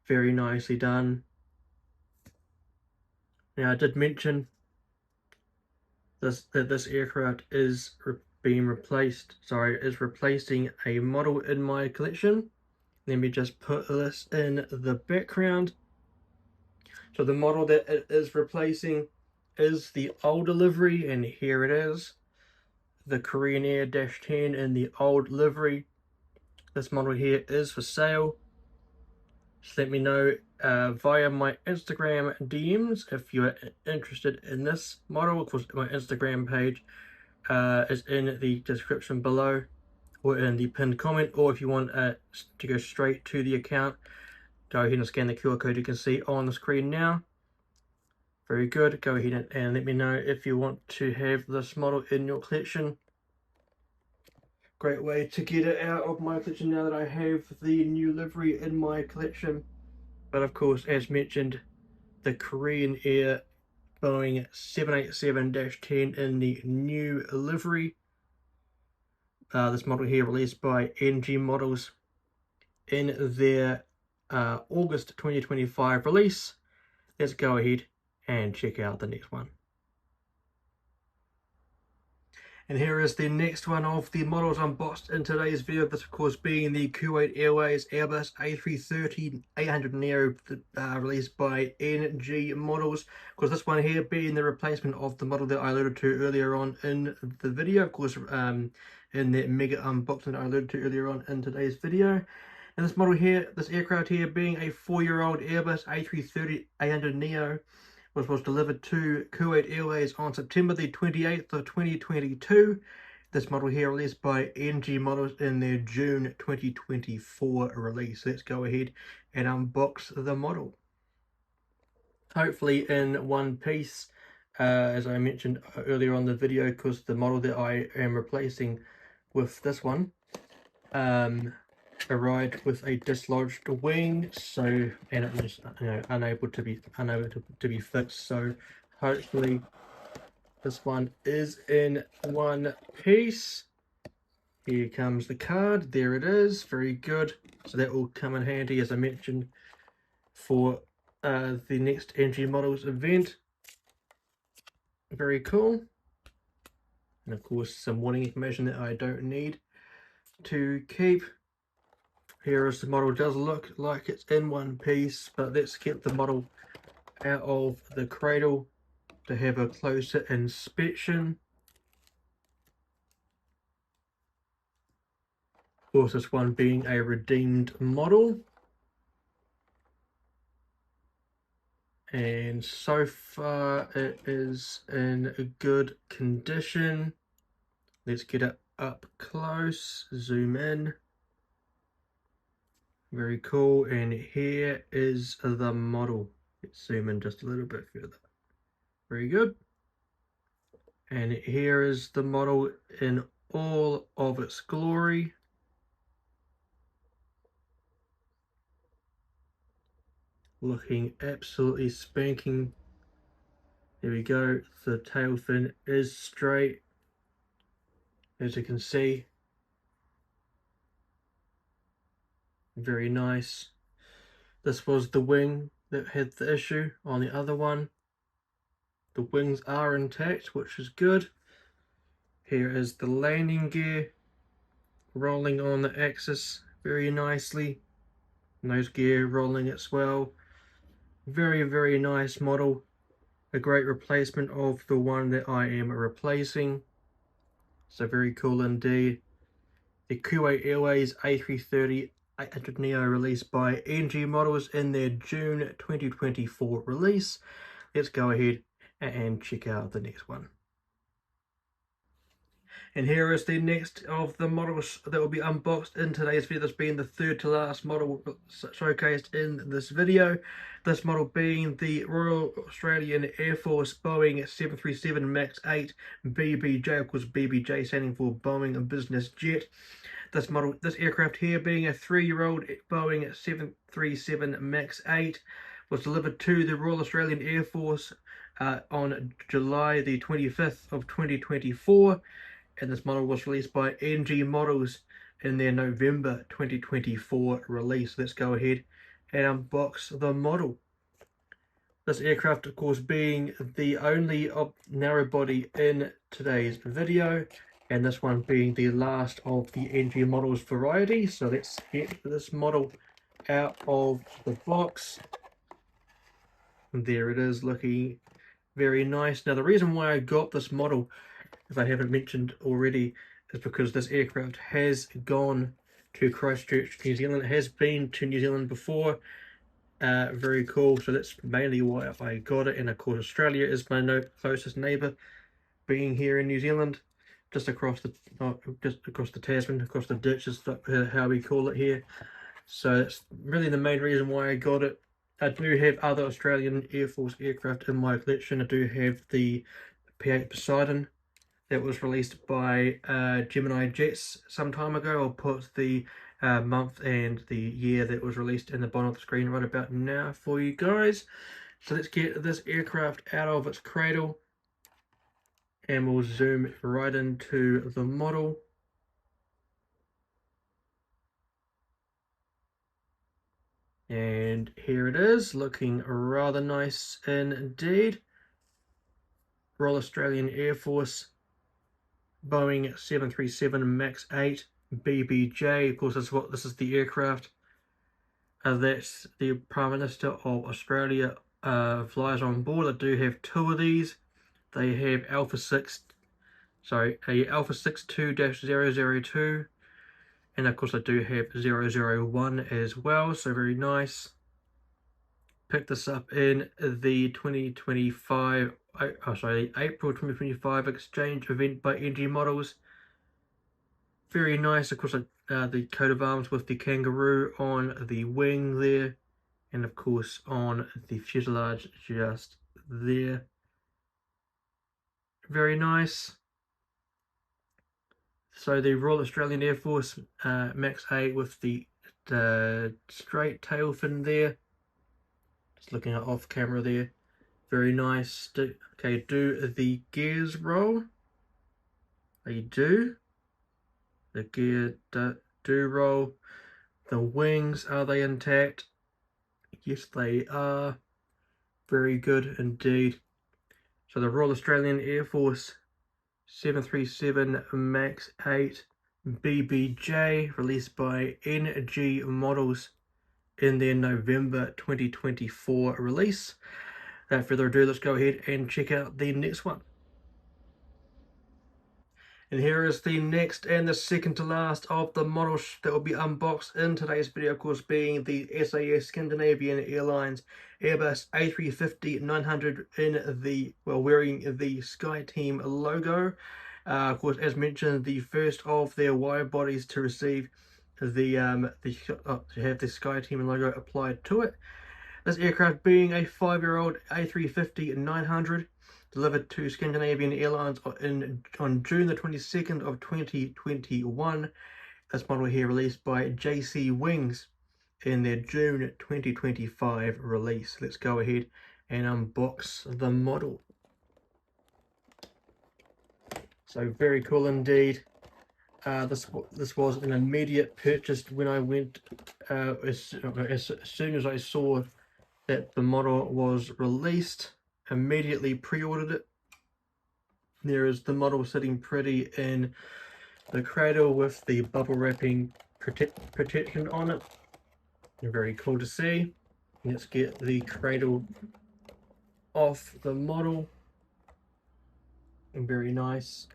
Very nicely done. Now, I did mention that this aircraft is being replaced, sorry, is replacing a model in my collection. Let me just put this in the background. So the model that it is replacing is the older livery, and here it is, the Korean Air -10 in the old livery. This model here is for sale. Just let me know via my Instagram DMs if you're interested in this model. Of course, my Instagram page is in the description below or in the pinned comment, or if you want to go straight to the account, go ahead and scan the QR code you can see on the screen now. Very good. Go ahead and let me know if you want to have this model in your collection. Great way to get it out of my collection now that I have the new livery in my collection. But of course, as mentioned, the Korean Air Boeing 787-10 in the new livery. This model here released by NG Models in their August 2025 release. Let's go ahead and check out the next one. And here is the next one of the models unboxed in today's video. This, of course, being the Kuwait Airways Airbus A330-800 Neo, released by NG Models. Of course, this one here being the replacement of the model that I alluded to earlier on in the video. Of course, in the mega unboxing that I alluded to earlier on in today's video. And this model here, this aircraft here, being a 4-year-old Airbus A330-800 Neo, was delivered to Kuwait Airways on September the 28th of 2022. This model here released by NG Models in their June 2024 release. Let's go ahead and unbox the model. Hopefully in one piece, as I mentioned earlier on the video, because the model that I am replacing with this one arrived with a dislodged wing, so, and it was unable to be fixed. So hopefully this one is in one piece. Here comes the card. There it is. Very good. So that will come in handy, as I mentioned, for the next NG Models event. Very cool. And of course, some warning information that I don't need to keep. Here is the model. It does look like it's in one piece, but let's get the model out of the cradle to have a closer inspection. Of course, this one being a redeemed model. And so far it is in a good condition. Let's get it up close, zoom in. Very cool. And here is the model. Let's zoom in just a little bit further. Very good. And here is the model in all of its glory. Looking absolutely spanking. There we go. The tail fin is straight, as you can see. Very nice. This was the wing that had the issue on the other one. The wings are intact, which is good. Here is the landing gear rolling on the axis very nicely. Nose gear rolling as well. Very, very nice model. A great replacement of the one that I am replacing. So very cool indeed. The Kuwait Airways A330-800 Neo released by NG Models in their June 2024 release. Let's go ahead and check out the next one. And here is the next of the models that will be unboxed in today's video. This being the third to last model showcased in this video. This model being the Royal Australian Air Force Boeing 737 MAX 8 BBJ, of course BBJ standing for Boeing Business Jet. This aircraft here being a 3-year-old Boeing 737 MAX 8 was delivered to the Royal Australian Air Force on July the 25th of 2024. And this model was released by NG Models in their November 2024 release. Let's go ahead and unbox the model. This aircraft, of course, being the only narrow body in today's video, and this one being the last of the NG models variety. So let's get this model out of the box. And there it is, looking very nice. Now the reason why I got this model, if I haven't mentioned already, is because this aircraft has gone to Christchurch, New Zealand. It has been to New Zealand before. Very cool. So that's mainly why I got it. And of course Australia is my closest neighbour, being here in New Zealand, just across the Tasman, across the ditch is how we call it here. So that's really the main reason why I got it. I do have other Australian Air Force aircraft in my collection. I do have the P8 Poseidon that was released by Gemini Jets some time ago. I'll put the month and the year that was released in the bottom of the screen right about now for you guys. So let's get this aircraft out of its cradle and we'll zoom right into the model. And here it is, looking rather nice indeed. Royal Australian Air Force Boeing 737 MAX 8 BBJ. Of course, this is the aircraft that the Prime Minister of Australia flies on board. I do have two of these. They have a Alpha 62-002, and of course I do have 001 as well, so very nice. Picked this up in the 2025, April 2025 exchange event by NG Models. Very nice. Of course, the coat of arms with the kangaroo on the wing there, and of course on the fuselage just there. Very nice. So the Royal Australian Air Force MAX 8 with the straight tail fin there. Just looking at off camera there. Very nice. Okay, do the gears roll? They do. The gear do roll. The wings, are they intact? Yes, they are. Very good indeed. So the Royal Australian Air Force 737 MAX 8 BBJ, released by NG Models in their November 2024 release. Without further ado, let's go ahead and check out the next one. And here is the next and the second to last of the models that will be unboxed in today's video, of course, being the SAS Scandinavian Airlines Airbus A350-900 in the, well, wearing the SkyTeam logo. Of course, as mentioned, the first of their wide bodies to receive to have the SkyTeam logo applied to it. This aircraft being a 5-year-old A350-900, delivered to Scandinavian Airlines on June the 22nd of 2021. This model here released by JC Wings in their June 2025 release. Let's go ahead and unbox the model. So very cool indeed. This was an immediate purchase when I went, as soon as I saw that the model was released, immediately pre-ordered it. There is the model sitting pretty in the cradle with the bubble wrapping protection on it. Very cool to see. Let's get the cradle off the model. And very nice.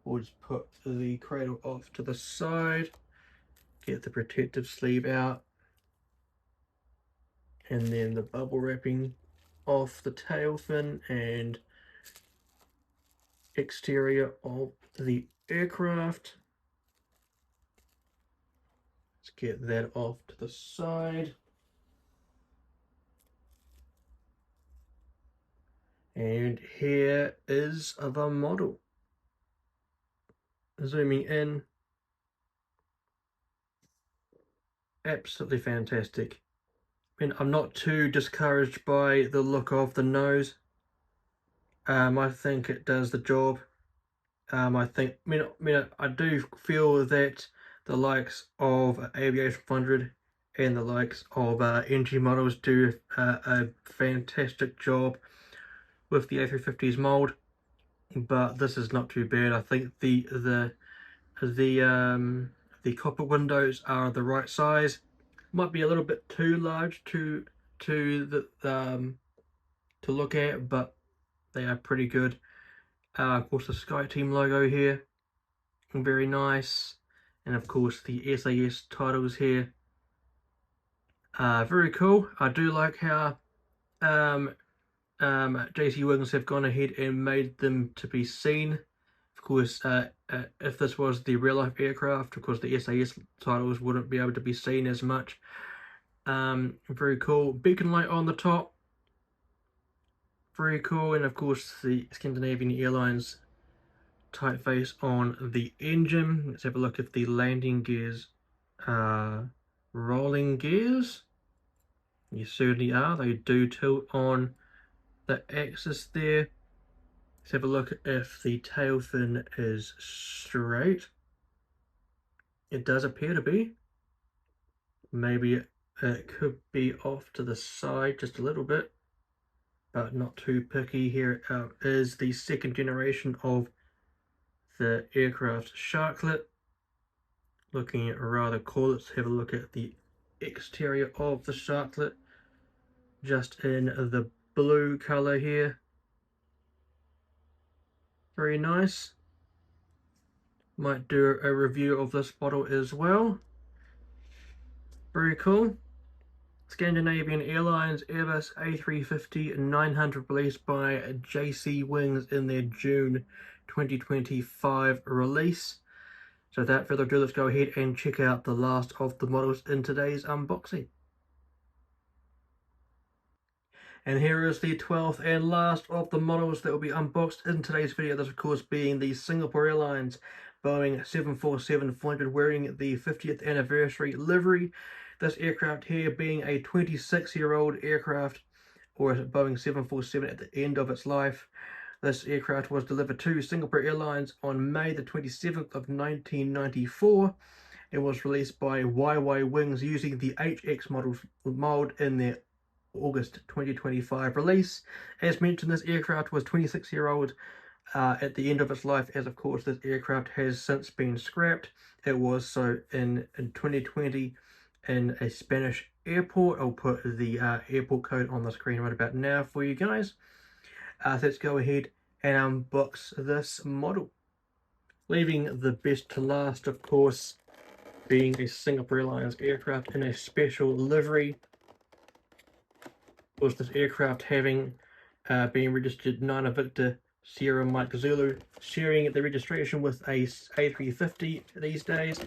We'll just put the cradle off to the side, get the protective sleeve out, and then the bubble wrapping off the tail fin and exterior of the aircraft. Let's get that off to the side. And here is the model. Zooming in. Absolutely fantastic. And I'm not too discouraged by the look of the nose. I think it does the job. I do feel that the likes of Aviation 100 and the likes of NG Models do a fantastic job with the A350's mold. but this is not too bad. I think the copper windows are the right size. Might be a little bit too large to look at, but they are pretty good. Of course, the Sky Team logo here, very nice, and of course the SAS titles here. Very cool. I do like how JC Wings have gone ahead and made them to be seen. Of course, if this was the real life aircraft, of course the SAS titles wouldn't be able to be seen as much. Very cool. Beacon light on the top. Very cool. And of course the Scandinavian Airlines typeface on the engine. Let's have a look if the landing gears are rolling gears. You certainly are. They do tilt on the axis there. Let's have a look if the tail fin is straight. It does appear to be. Maybe it could be off to the side just a little bit, but not too picky. Here is the second generation of the aircraft sharklet. Looking rather cool. Let's have a look at the exterior of the sharklet, just in the blue color here. Very nice. Might do a review of this model as well. Very cool. Scandinavian Airlines Airbus A350-900 released by JC Wings in their June 2025 release. So without further ado, let's go ahead and check out the last of the models in today's unboxing. And here is the 12th and last of the models that will be unboxed in today's video. This, of course, being the Singapore Airlines Boeing 747-400 wearing the 50th anniversary livery. This aircraft here being a 26-year-old aircraft, or Boeing 747 at the end of its life. This aircraft was delivered to Singapore Airlines on May the 27th of 1994. It was released by YY Wings using the HX mold in their August 2025 release. As mentioned, this aircraft was 26-year-old at the end of its life, as of course this aircraft has since been scrapped. It was so in 2020 in a Spanish airport. I'll put the airport code on the screen right about now for you guys. So let's go ahead and unbox this model. Leaving the best to last, of course, being a Singapore Airlines aircraft in a special livery. Was this aircraft having been registered Niner Victor Sierra Mike Zulu, sharing the registration with a A350 these days.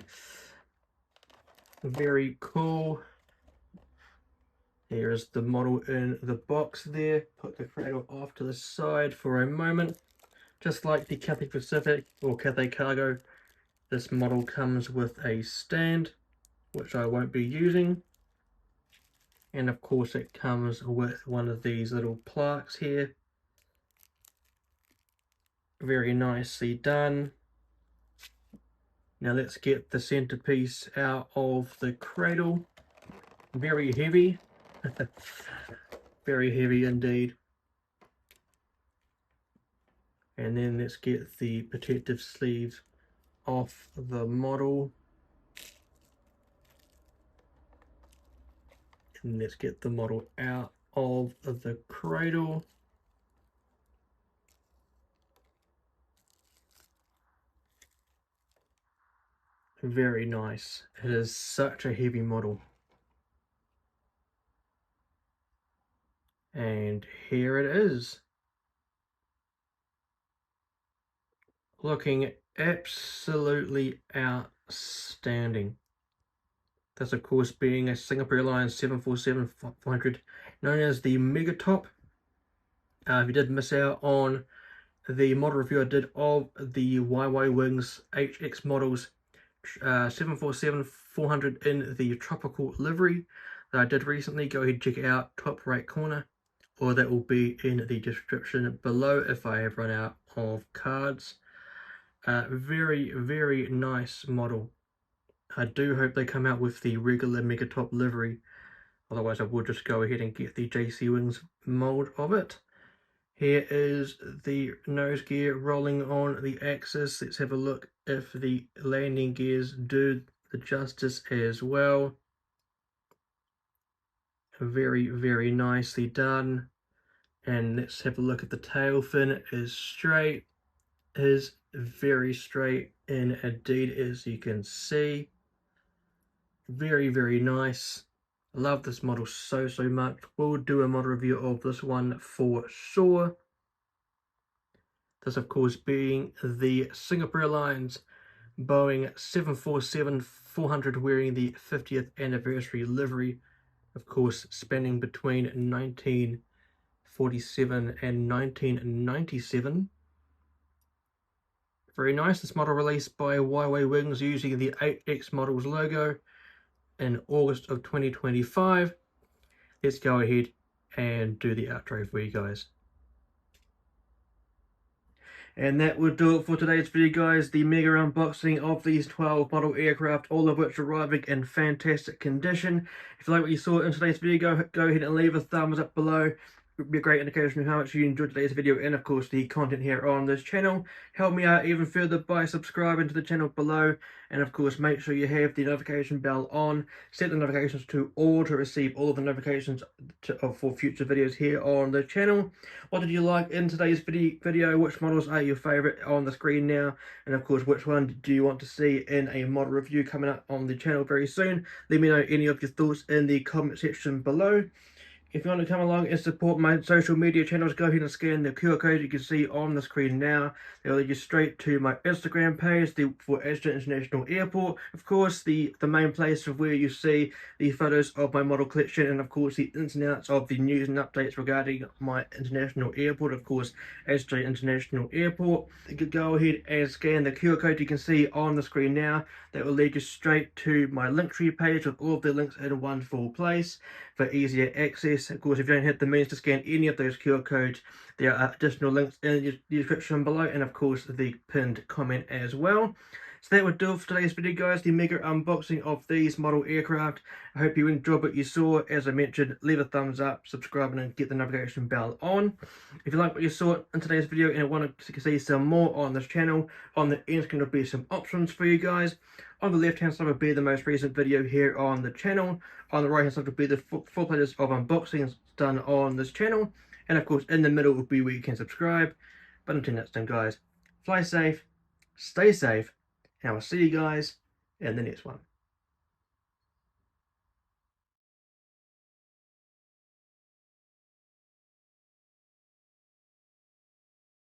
Very cool. Here is the model in the box there. Put the cradle off to the side for a moment. Just like the Cathay Pacific or Cathay Cargo, this model comes with a stand, which I won't be using. And of course it comes with one of these little plaques here. Very nicely done. Now let's get the centerpiece out of the cradle. Very heavy. Very heavy indeed. And then let's get the protective sleeves off the model. And let's get the model out of the cradle. Very nice. It is such a heavy model. And here it is. Looking absolutely outstanding. This, of course, being a Singapore Airlines 747-400, known as the Megatop. If you did miss out on the model review I did of the YY Wings HX models, 747-400 in the tropical livery that I did recently, go ahead and check it out, top right corner, or that will be in the description below if I have run out of cards. Very, very nice model. I do hope they come out with the regular Megatop livery. Otherwise, I will just go ahead and get the JC Wings mold of it. Here is the nose gear rolling on the axis. Let's have a look if the landing gears do the justice as well. Very, very nicely done. And let's have a look at the tail fin. It is straight, is very straight indeed, as you can see. Very, very nice. I love this model so much. We'll do a model review of this one for sure. This, of course, being the Singapore Airlines Boeing 747-400, wearing the 50th anniversary livery, of course, spanning between 1947 and 1997. Very nice. This model released by Huawei Wings using the 8X Models logo in August of 2025. Let's go ahead and do the outro for you guys. And that would do it for today's video, guys. The mega unboxing of these 12 model aircraft, all of which are arriving in fantastic condition. If you like what you saw in today's video, go ahead and leave a thumbs up below. It would be a great indication of how much you enjoyed today's video and, of course, the content here on this channel. Help me out even further by subscribing to the channel below. And, of course, make sure you have the notification bell on. Set the notifications to all to receive all of the notifications for future videos here on the channel. What did you like in today's video? Which models are your favorite on the screen now? And of course, which one do you want to see in a model review coming up on the channel very soon? Let me know any of your thoughts in the comment section below. If you want to come along and support my social media channels, go ahead and scan the QR code you can see on the screen now. They'll lead you straight to my Instagram page for Aston International Airport. Of course, the main place of where you see the photos of my model collection, and of course the ins and outs of the news and updates regarding my international airport, of course, Aston International Airport. You could go ahead and scan the QR code you can see on the screen now. That will lead you straight to my Linktree page with all of the links in one full place for easier access. Of course, if you don't have the means to scan any of those QR codes, there are additional links in the description below, and of course the pinned comment as well. So that would do it for today's video, guys, the mega unboxing of these model aircraft. I hope you enjoyed what you saw. As I mentioned, leave a thumbs up, subscribe, and get the notification bell on. If you like what you saw in today's video and want to see some more on this channel, on the end screen will be some options for you guys. On the left hand side will be the most recent video here on the channel. On the right hand side will be the full playlist of unboxings done on this channel. And of course, in the middle will be where you can subscribe. But until next time, guys, fly safe, stay safe, and I will see you guys in the next one.